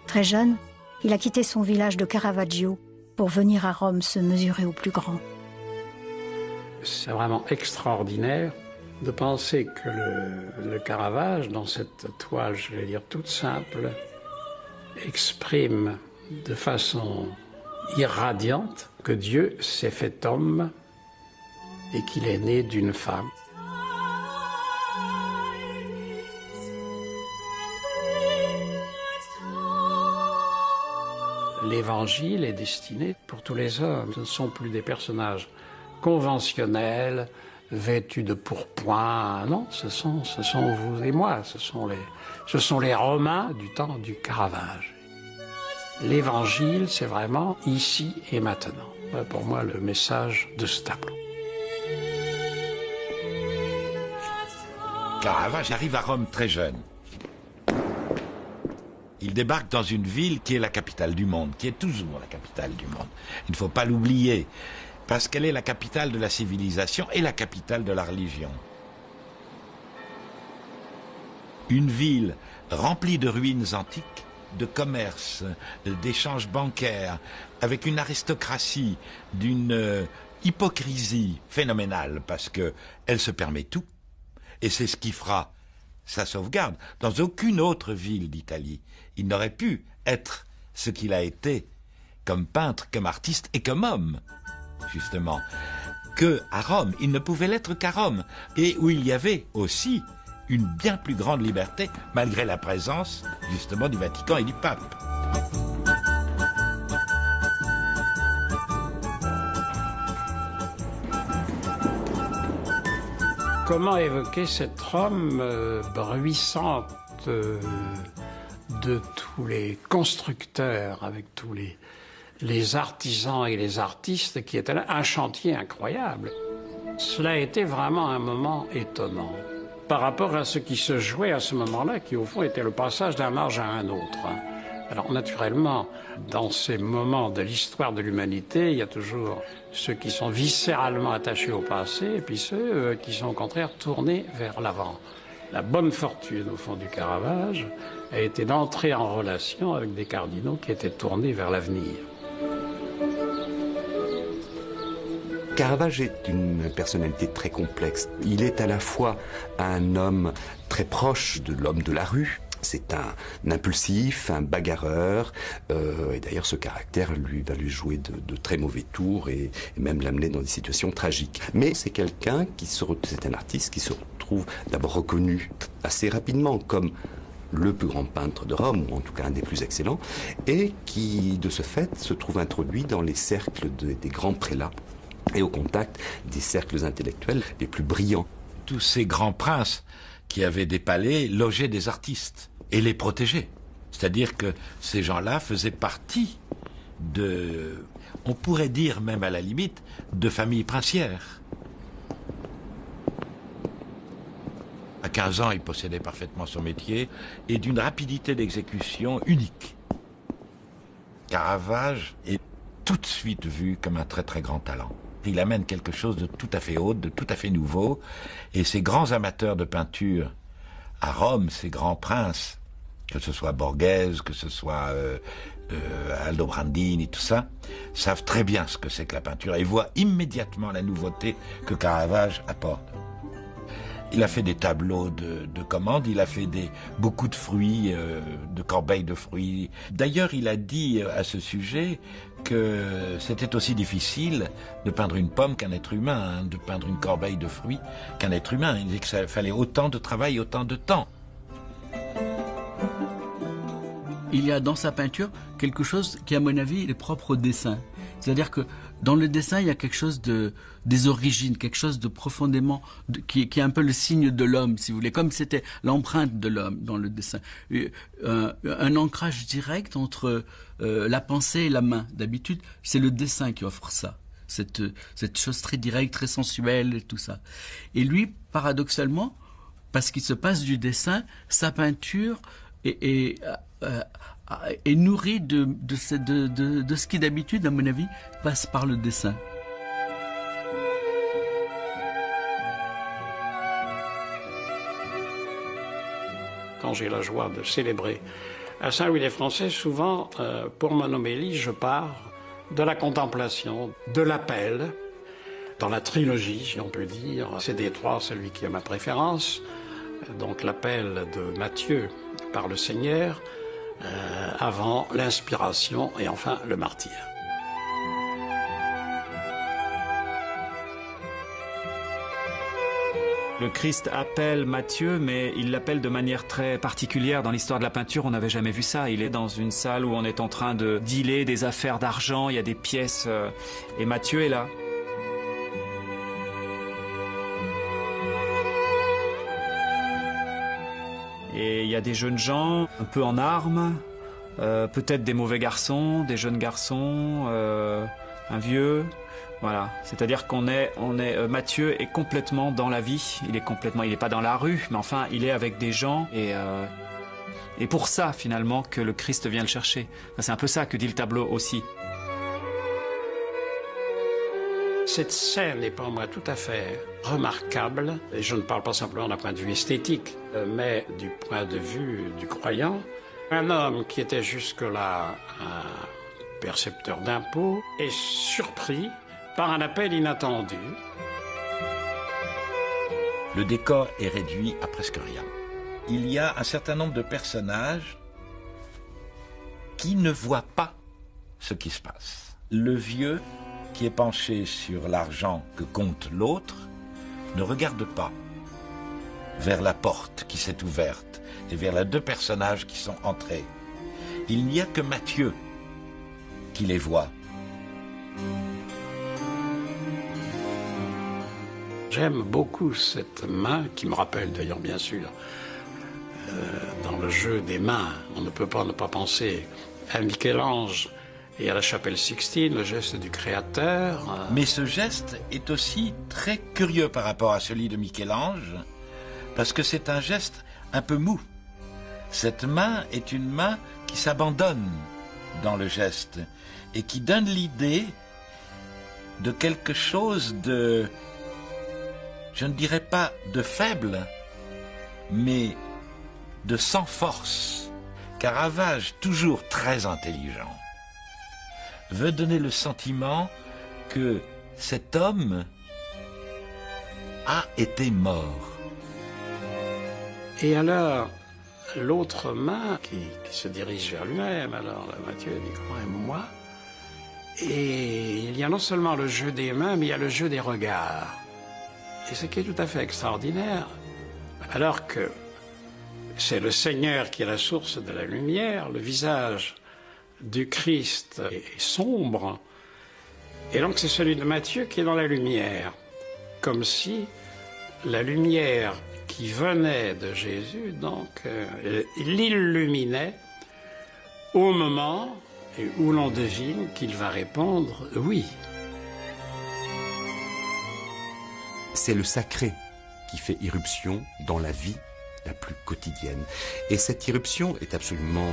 Très jeune, il a quitté son village de Caravaggio pour venir à Rome se mesurer au plus grand. C'est vraiment extraordinaire de penser que le Caravage, dans cette toile, je vais dire toute simple, exprime de façon irradiante que Dieu s'est fait homme et qu'il est né d'une femme. L'Évangile est destiné pour tous les hommes. Ce ne sont plus des personnages conventionnels, vêtus de pourpoint. Non, ce sont vous et moi, ce sont les Romains du temps du Caravage. L'Évangile, c'est vraiment ici et maintenant. Pour moi, le message de ce tableau. Caravage arrive à Rome très jeune. Il débarque dans une ville qui est la capitale du monde, qui est toujours la capitale du monde. Il ne faut pas l'oublier, parce qu'elle est la capitale de la civilisation et la capitale de la religion. Une ville remplie de ruines antiques, de commerce, d'échanges bancaires, avec une aristocratie d'une hypocrisie phénoménale, parce qu'elle se permet tout. Et c'est ce qui fera sa sauvegarde. Dans aucune autre ville d'Italie, il n'aurait pu être ce qu'il a été comme peintre, comme artiste et comme homme, justement. Que à Rome, il ne pouvait l'être qu'à Rome, et où il y avait aussi une bien plus grande liberté, malgré la présence, justement, du Vatican et du pape. Comment évoquer cette Rome bruissante de tous les constructeurs, avec tous les artisans et les artistes qui étaient là, un chantier incroyable. Cela a été vraiment un moment étonnant par rapport à ce qui se jouait à ce moment-là, qui au fond était le passage d'un âge à un autre. Alors naturellement, dans ces moments de l'histoire de l'humanité, il y a toujours ceux qui sont viscéralement attachés au passé et puis ceux qui sont au contraire tournés vers l'avant. La bonne fortune au fond du Caravage a été d'entrer en relation avec des cardinaux qui étaient tournés vers l'avenir. Caravage est une personnalité très complexe. Il est à la fois un homme très proche de l'homme de la rue. C'est un impulsif, un bagarreur, et d'ailleurs ce caractère va lui jouer de très mauvais tours et même l'amener dans des situations tragiques. Mais c'est quelqu'un c'est un artiste qui se retrouve d'abord reconnu assez rapidement comme le plus grand peintre de Rome, ou en tout cas un des plus excellents, et qui de ce fait se trouve introduit dans les cercles des grands prélats et au contact des cercles intellectuels les plus brillants. Tous ces grands princes qui avaient des palais logeaient des artistes et les protégeaient. C'est-à-dire que ces gens-là faisaient partie on pourrait dire même à la limite, de famille princière. À 15 ans, il possédait parfaitement son métier et d'une rapidité d'exécution unique. Caravage est tout de suite vu comme un très très grand talent. Il amène quelque chose de tout à fait haut, de tout à fait nouveau, et ces grands amateurs de peinture à Rome, ces grands princes, que ce soit Borghese, que ce soit Aldobrandini, tout ça, savent très bien ce que c'est que la peinture et voient immédiatement la nouveauté que Caravage apporte. Il a fait des tableaux de commandes, il a fait beaucoup de fruits, de corbeilles de fruits. D'ailleurs, il a dit à ce sujet que c'était aussi difficile de peindre une pomme qu'un être humain, hein, de peindre une corbeille de fruits qu'un être humain. Il dit que ça fallait autant de travail, autant de temps. Il y a dans sa peinture quelque chose qui, à mon avis, est propre au dessin. C'est-à-dire que dans le dessin, il y a quelque chose des origines, quelque chose de profondément, qui est un peu le signe de l'homme, si vous voulez, comme c'était l'empreinte de l'homme dans le dessin. Un ancrage direct entre la pensée et la main. D'habitude, c'est le dessin qui offre ça. Cette chose très directe, très sensuelle et tout ça. Et lui, paradoxalement, parce qu'il se passe du dessin, sa peinture est nourri de ce qui d'habitude, à mon avis, passe par le dessin. Quand j'ai la joie de célébrer à Saint-Louis des Français, souvent, pour mon homélie, je pars de la contemplation, de l'appel, dans la trilogie, si on peut dire. C'est des trois, celui qui a ma préférence. Donc l'appel de Matthieu par le Seigneur, avant l'inspiration et enfin le martyre. Le Christ appelle Matthieu, mais il l'appelle de manière très particulière. Dans l'histoire de la peinture, on n'avait jamais vu ça. Il est dans une salle où on est en train de dealer des affaires d'argent, il y a des pièces, et Matthieu est là. Et il y a des jeunes gens, un peu en armes, peut-être des mauvais garçons, des jeunes garçons, un vieux. Voilà, c'est-à-dire Matthieu est complètement dans la vie. Il est pas dans la rue, mais enfin, il est avec des gens et pour ça finalement que le Christ vient le chercher. Enfin, c'est un peu ça que dit le tableau aussi. Cette scène est pour moi tout à fait remarquable, et je ne parle pas simplement d'un point de vue esthétique, mais du point de vue du croyant. Un homme qui était jusque-là un percepteur d'impôts est surpris par un appel inattendu. Le décor est réduit à presque rien. Il y a un certain nombre de personnages qui ne voient pas ce qui se passe. Le vieux, qui est penché sur l'argent que compte l'autre, ne regarde pas vers la porte qui s'est ouverte et vers les deux personnages qui sont entrés. Il n'y a que Matthieu qui les voit. J'aime beaucoup cette main, qui me rappelle d'ailleurs bien sûr, dans le jeu des mains, on ne peut pas ne pas penser à Michel-Ange et à la chapelle Sixtine, le geste du Créateur. Mais ce geste est aussi très curieux par rapport à celui de Michel-Ange, parce que c'est un geste un peu mou. Cette main est une main qui s'abandonne dans le geste et qui donne l'idée de quelque chose de, je ne dirais pas de faible, mais de sans force. Caravage, toujours très intelligent, veut donner le sentiment que cet homme a été mort. Et alors, l'autre main qui se dirige vers lui-même, alors là, Matthieu dit « Crois-moi ». Et il y a non seulement le jeu des mains, mais il y a le jeu des regards. Et ce qui est tout à fait extraordinaire, alors que c'est le Seigneur qui est la source de la lumière, le visage du Christ est sombre, et donc c'est celui de Matthieu qui est dans la lumière, comme si la lumière qui venait de Jésus, donc, l'illuminait au moment et où l'on devine qu'il va répondre oui. C'est le sacré qui fait irruption dans la vie la plus quotidienne. Et cette irruption est absolument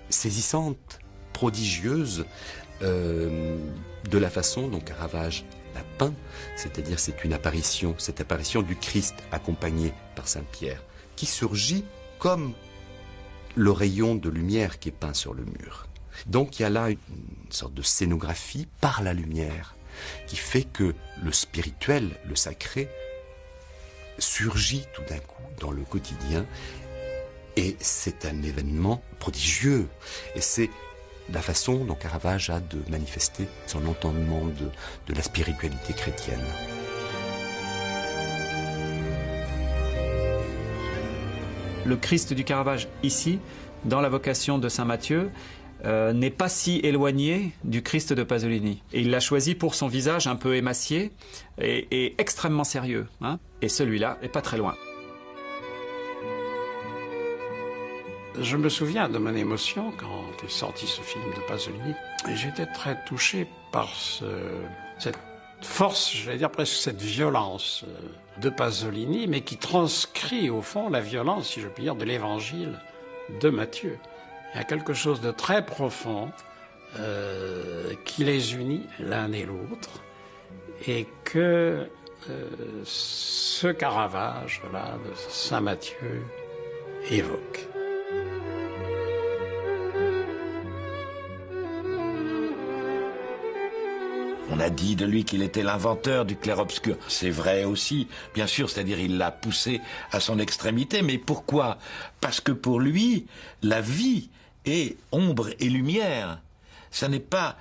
saisissante, prodigieuse, de la façon dont Caravage l'a peint, c'est-à-dire c'est une apparition, cette apparition du Christ accompagné par Saint Pierre, qui surgit comme le rayon de lumière qui est peint sur le mur. Donc il y a là une sorte de scénographie par la lumière qui fait que le spirituel, le sacré, surgit tout d'un coup dans le quotidien et c'est un événement prodigieux. Et c'est la façon dont Caravage a de manifester son entendement de la spiritualité chrétienne. Le Christ du Caravage, ici, dans la vocation de Saint Matthieu, n'est pas si éloigné du Christ de Pasolini. Et il l'a choisi pour son visage un peu émacié et extrêmement sérieux. Hein. Et celui-là n'est pas très loin. Je me souviens de mon émotion quand est sorti ce film de Pasolini. Et j'étais très touché par cette force, je vais dire presque cette violence de Pasolini, mais qui transcrit au fond la violence, si je puis dire, de l'évangile de Matthieu. Il y a quelque chose de très profond qui les unit l'un et l'autre et que ce Caravage-là de Saint Matthieu évoque. On a dit de lui qu'il était l'inventeur du clair-obscur. C'est vrai aussi, bien sûr, c'est-à-dire il l'a poussé à son extrémité. Mais pourquoi? Parce que pour lui, la vie est ombre et lumière. Ce n'est pas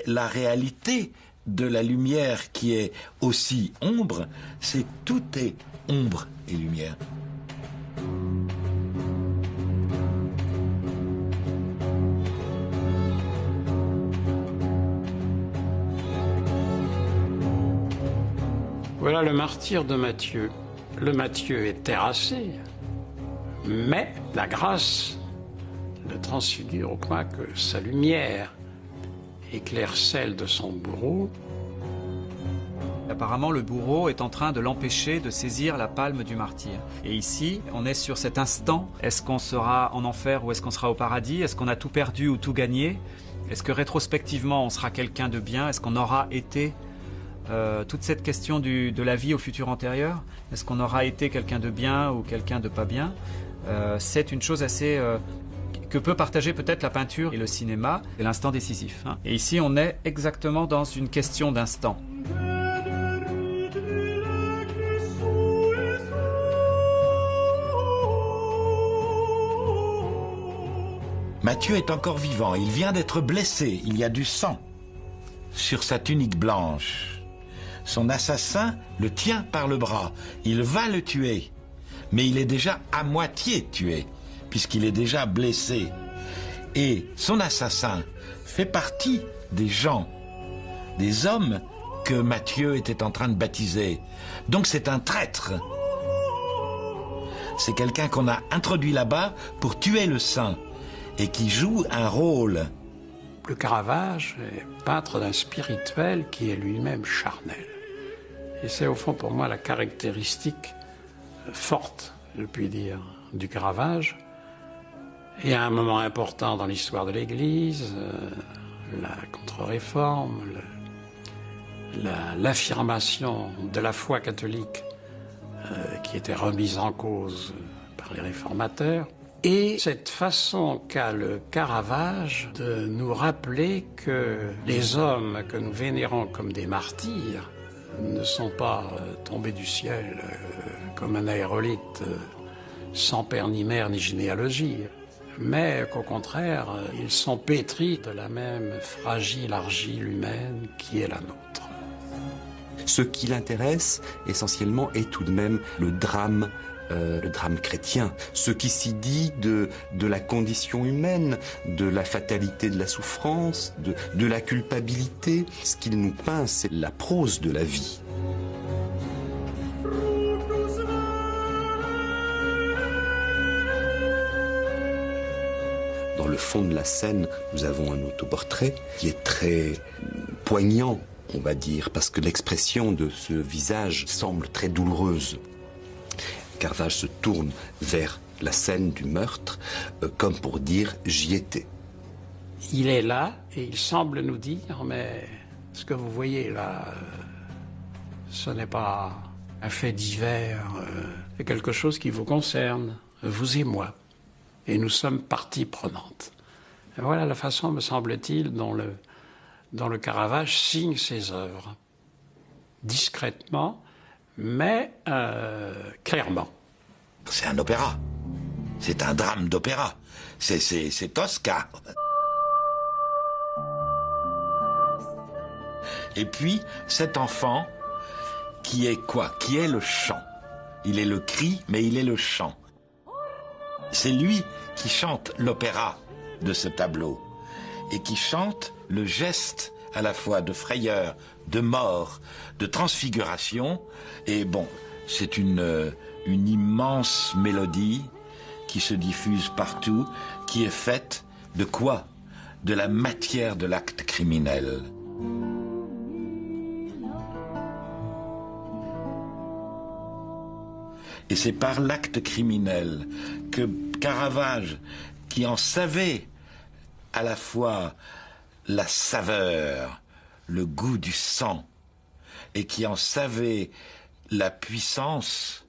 la réalité de la lumière qui est aussi ombre, c'est tout est ombre et lumière. Voilà le martyre de Matthieu. Le Matthieu est terrassé, mais la grâce le transfigure au point que sa lumière éclaire celle de son bourreau. Apparemment, le bourreau est en train de l'empêcher de saisir la palme du martyr. Et ici, on est sur cet instant. Est-ce qu'on sera en enfer ou est-ce qu'on sera au paradis? Est-ce qu'on a tout perdu ou tout gagné? Est-ce que rétrospectivement, on sera quelqu'un de bien? Est-ce qu'on aura été toute cette question de la vie au futur antérieur, est-ce qu'on aura été quelqu'un de bien ou quelqu'un de pas bien, c'est une chose assez que peut partager peut-être la peinture et le cinéma, c'est l'instant décisif. Hein. Et ici, on est exactement dans une question d'instant. Matthieu est encore vivant, il vient d'être blessé, il y a du sang sur sa tunique blanche. Son assassin le tient par le bras. Il va le tuer. Mais il est déjà à moitié tué, puisqu'il est déjà blessé. Et son assassin fait partie des gens, des hommes que Matthieu était en train de baptiser. Donc c'est un traître. C'est quelqu'un qu'on a introduit là-bas pour tuer le saint et qui joue un rôle. Le Caravage est peintre d'un spirituel qui est lui-même charnel. Et c'est au fond pour moi la caractéristique forte, je puis dire, du Caravage. Et à un moment important dans l'histoire de l'Église, la contre-réforme, l'affirmation de la foi catholique qui était remise en cause par les réformateurs, et cette façon qu'a le Caravage de nous rappeler que les hommes que nous vénérons comme des martyrs ne sont pas tombés du ciel comme un aérolithe sans père ni mère ni généalogie, mais qu'au contraire, ils sont pétris de la même fragile argile humaine qui est la nôtre. Ce qui l'intéresse essentiellement est tout de même le drame chrétien, ce qui s'y dit de la condition humaine, de la fatalité de la souffrance, de la culpabilité. Ce qu'il nous peint, c'est la prose de la vie. Dans Dans le fond de la scène, nous avons un autoportrait qui est très poignant, on va dire, parce que l'expression de ce visage semble très douloureuse. Caravage se tourne vers la scène du meurtre, comme pour dire « j'y étais ». Il est là et il semble nous dire, mais ce que vous voyez là, ce n'est pas un fait divers, c'est quelque chose qui vous concerne, vous et moi. Et nous sommes partie prenante. Et voilà la façon, me semble-t-il, dont le Caravage signe ses œuvres. Discrètement, mais clairement. C'est un opéra. C'est un drame d'opéra. C'est Tosca. Et puis, cet enfant, qui est quoi? Qui est le chant. Il est le cri, mais il est le chant. C'est lui qui chante l'opéra de ce tableau et qui chante le geste à la fois de frayeur, de mort, de transfiguration. Et bon, c'est une immense mélodie qui se diffuse partout, qui est faite de quoi? De la matière de l'acte criminel. Et c'est par l'acte criminel que Caravage, qui en savait à la fois la saveur, le goût du sang, et qui en savait la puissance,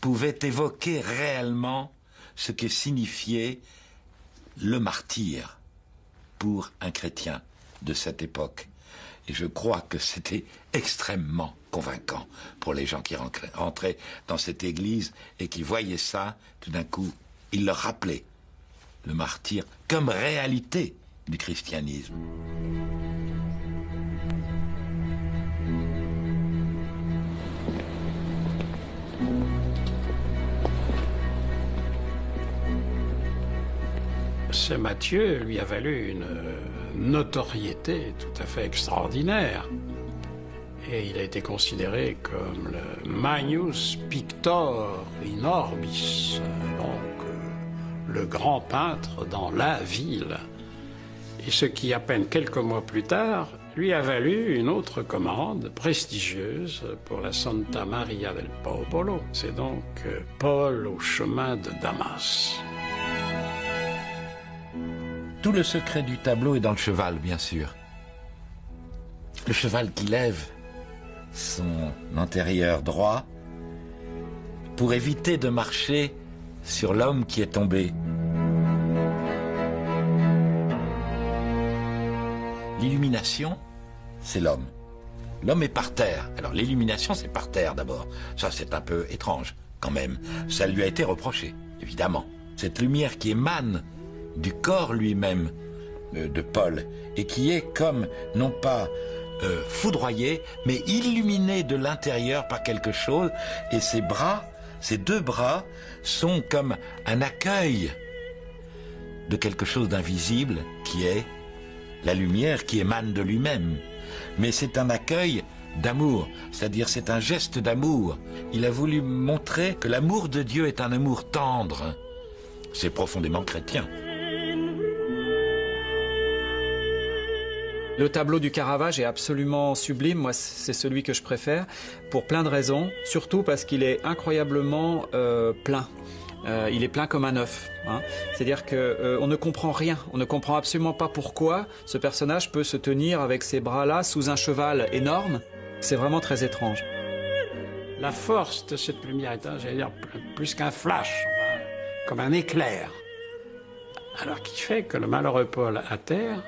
pouvait évoquer réellement ce que signifiait le martyre pour un chrétien de cette époque. Et je crois que c'était extrêmement convaincant pour les gens qui rentraient dans cette église et qui voyaient ça, tout d'un coup, il leur rappelait le martyre comme réalité du christianisme. Ce Matthieu lui a valu une notoriété tout à fait extraordinaire. Et il a été considéré comme le Magnus Pictor in Orbis, donc le grand peintre dans la ville. Et ce qui, à peine quelques mois plus tard, lui a valu une autre commande prestigieuse pour la Santa Maria del Popolo. C'est donc Paul au chemin de Damas. Tout le secret du tableau est dans le cheval, bien sûr. Le cheval qui lève son antérieur droit pour éviter de marcher sur l'homme qui est tombé. L'illumination, c'est l'homme. L'homme est par terre. Alors l'illumination, c'est par terre d'abord. Ça, c'est un peu étrange, quand même. Ça lui a été reproché, évidemment. Cette lumière qui émane du corps lui-même de Paul et qui est comme, non pas foudroyé, mais illuminé de l'intérieur par quelque chose. Et ses bras, ses deux bras, sont comme un accueil de quelque chose d'invisible qui est la lumière qui émane de lui-même. Mais c'est un accueil d'amour, c'est-à-dire c'est un geste d'amour. Il a voulu montrer que l'amour de Dieu est un amour tendre. C'est profondément chrétien. Le tableau du Caravage est absolument sublime. Moi, c'est celui que je préfère pour plein de raisons. Surtout parce qu'il est incroyablement plein. Il est plein comme un œuf. Hein. C'est-à-dire qu'on ne comprend rien. On ne comprend absolument pas pourquoi ce personnage peut se tenir avec ses bras-là sous un cheval énorme. C'est vraiment très étrange. La force de cette lumière est, j'allais dire, plus qu'un flash, enfin, comme un éclair. Alors qui fait que le malheureux Paul à terre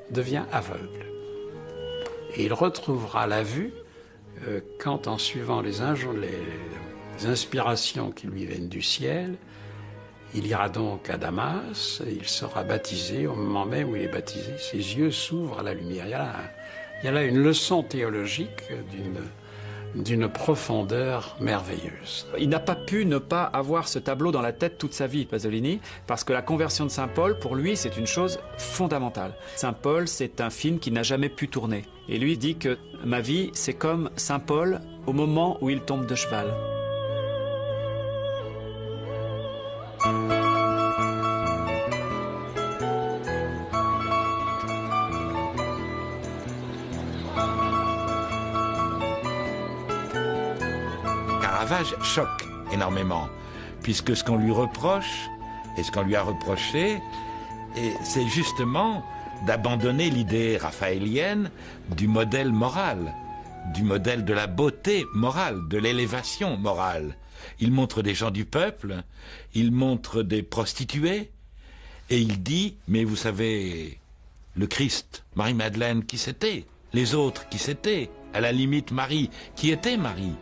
devient aveugle. Et il retrouvera la vue quand, en suivant les inspirations qui lui viennent du ciel, il ira donc à Damas, et il sera baptisé. Au moment même où il est baptisé, ses yeux s'ouvrent à la lumière. Il y a là une leçon théologique d'une profondeur merveilleuse. Il n'a pas pu ne pas avoir ce tableau dans la tête toute sa vie, Pasolini, parce que la conversion de Saint Paul, pour lui, c'est une chose fondamentale. Saint Paul, c'est un film qui n'a jamais pu tourner. Et lui dit que ma vie, c'est comme Saint Paul au moment où il tombe de cheval. Caravage choque énormément, puisque ce qu'on lui reproche, et ce qu'on lui a reproché, c'est justement d'abandonner l'idée raphaélienne du modèle moral, du modèle de la beauté morale, de l'élévation morale. Il montre des gens du peuple, il montre des prostituées, et il dit, mais vous savez, le Christ, Marie-Madeleine, qui c'était? Les autres, qui c'était? À la limite, Marie, qui était Marie?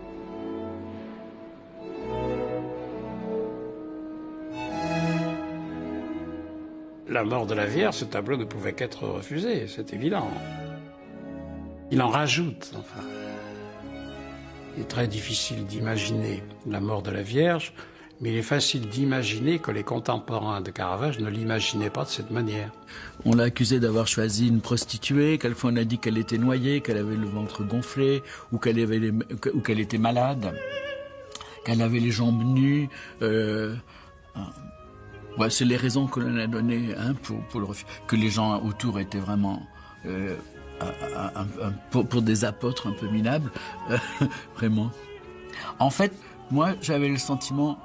La mort de la Vierge, ce tableau ne pouvait qu'être refusé, c'est évident. Il en rajoute, enfin. Il est très difficile d'imaginer la mort de la Vierge, mais il est facile d'imaginer que les contemporains de Caravage ne l'imaginaient pas de cette manière. On l'a accusé d'avoir choisi une prostituée, quelquefois on a dit qu'elle était noyée, qu'elle avait le ventre gonflé, ou qu'elle était malade, qu'elle avait les jambes nues. Ouais, c'est les raisons que l'on a données pour le refus. Que les gens autour étaient vraiment pour des apôtres un peu minables, vraiment. En fait, moi, j'avais le sentiment,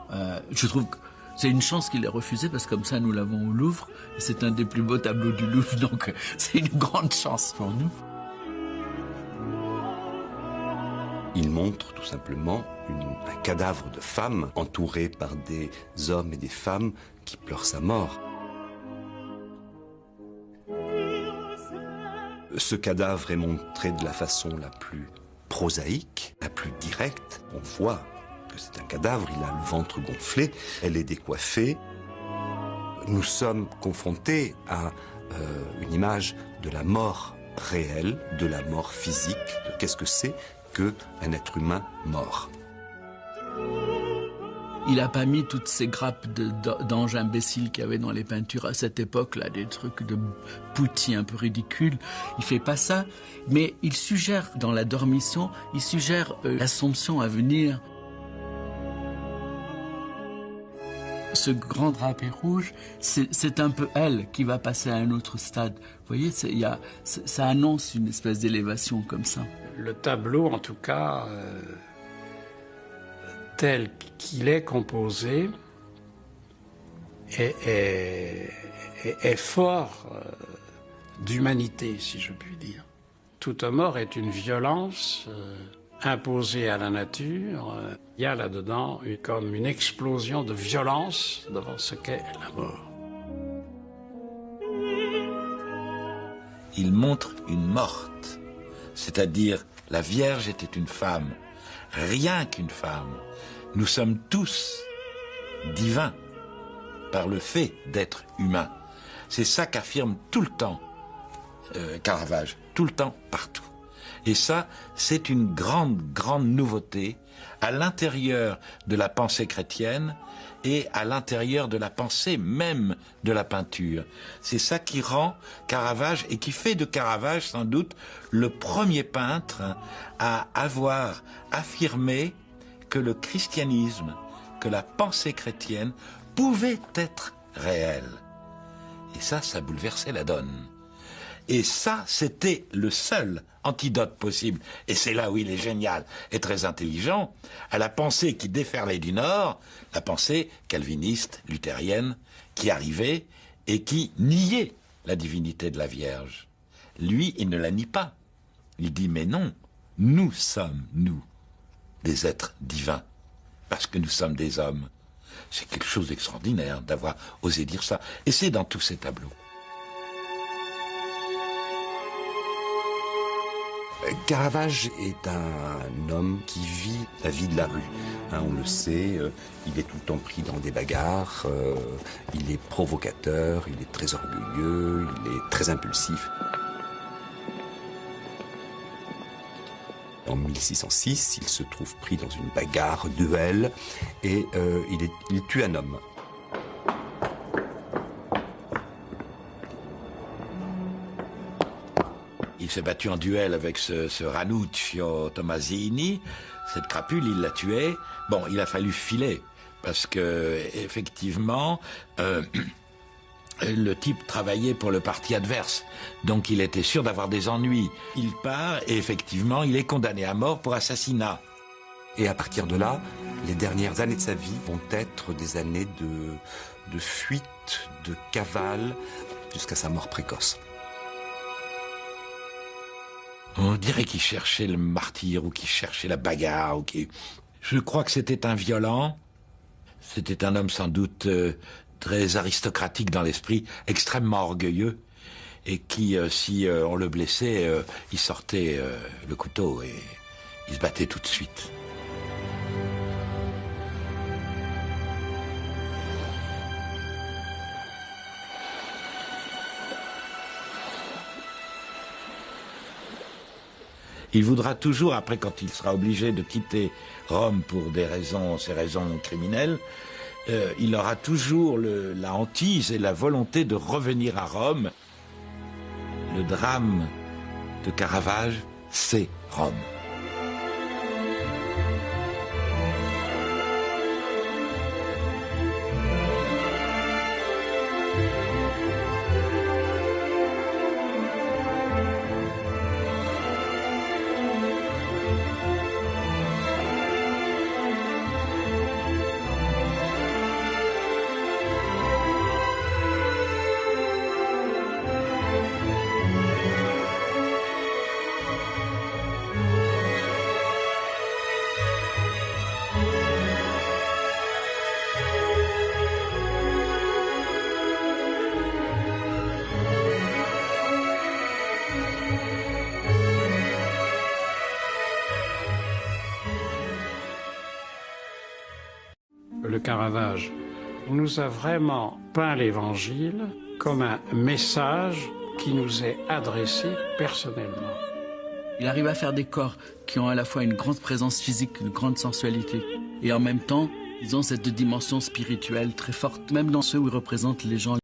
je trouve que c'est une chance qu'il ait refusé, parce que comme ça, nous l'avons au Louvre. C'est un des plus beaux tableaux du Louvre, donc c'est une grande chance pour nous. Il montre tout simplement un cadavre de femme entouré par des hommes et des femmes qui pleurent sa mort. Ce cadavre est montré de la façon la plus prosaïque, la plus directe. On voit que c'est un cadavre, il a le ventre gonflé, elle est décoiffée. Nous sommes confrontés à une image de la mort réelle, de la mort physique, de qu'est-ce que c'est qu'un être humain mort. Il n'a pas mis toutes ces grappes d'anges imbéciles qu'il y avait dans les peintures à cette époque-là, des trucs de poutis un peu ridicules. Il fait pas ça, mais il suggère dans la Dormition, il suggère l'Assomption à venir. Ce grand drapé rouge, c'est un peu elle qui va passer à un autre stade. Vous voyez, ça annonce une espèce d'élévation comme ça. Le tableau, en tout cas, tel qu'il est composé, est fort d'humanité, si je puis dire. Toute mort est une violence imposée à la nature. Il y a là-dedans comme une explosion de violence devant ce qu'est la mort. Il montre une morte, c'est-à-dire la Vierge était une femme, rien qu'une femme. Nous sommes tous divins par le fait d'être humains. C'est ça qu'affirme tout le temps Caravage, tout le temps, partout. Et ça, c'est une grande, grande nouveauté à l'intérieur de la pensée chrétienne et à l'intérieur de la pensée même de la peinture. C'est ça qui rend Caravage et qui fait de Caravage sans doute le premier peintre à avoir affirmé que le christianisme, que la pensée chrétienne pouvait être réelle. Et ça bouleversait la donne. Et ça, c'était le seul antidote possible. Et c'est là où il est génial et très intelligent, à la pensée qui déferlait du Nord, la pensée calviniste, luthérienne, qui arrivait et qui niait la divinité de la Vierge. Lui, il ne la nie pas. Il dit, mais non, nous sommes, nous, des êtres divins, parce que nous sommes des hommes. C'est quelque chose d'extraordinaire d'avoir osé dire ça. Et c'est dans tous ces tableaux. Caravage est un homme qui vit la vie de la rue. On le sait, il est tout le temps pris dans des bagarres, il est provocateur, il est très orgueilleux, il est très impulsif. En 1606, il se trouve pris dans une bagarre, duel, et il tue un homme. Il s'est battu en duel avec ce Ranuccio Tommasini. Cette crapule, il l'a tué. Bon, il a fallu filer, parce que, effectivement, le type travaillait pour le parti adverse. Donc il était sûr d'avoir des ennuis. Il part et effectivement, il est condamné à mort pour assassinat. Et à partir de là, les dernières années de sa vie vont être des années de fuite, de cavale, jusqu'à sa mort précoce. On dirait qu'il cherchait le martyre ou qu'il cherchait la bagarre. Je crois que c'était un violent. C'était un homme sans doute très aristocratique dans l'esprit, extrêmement orgueilleux, et qui, si on le blessait, il sortait le couteau et il se battait tout de suite. Il voudra toujours, après quand il sera obligé de quitter Rome pour ces raisons criminelles, il aura toujours la hantise et la volonté de revenir à Rome. Le drame de Caravage, c'est Rome. Le Caravage nous a vraiment peint l'Évangile comme un message qui nous est adressé personnellement. Il arrive à faire des corps qui ont à la fois une grande présence physique, une grande sensualité, et en même temps, ils ont cette dimension spirituelle très forte, même dans ceux où ils représentent les gens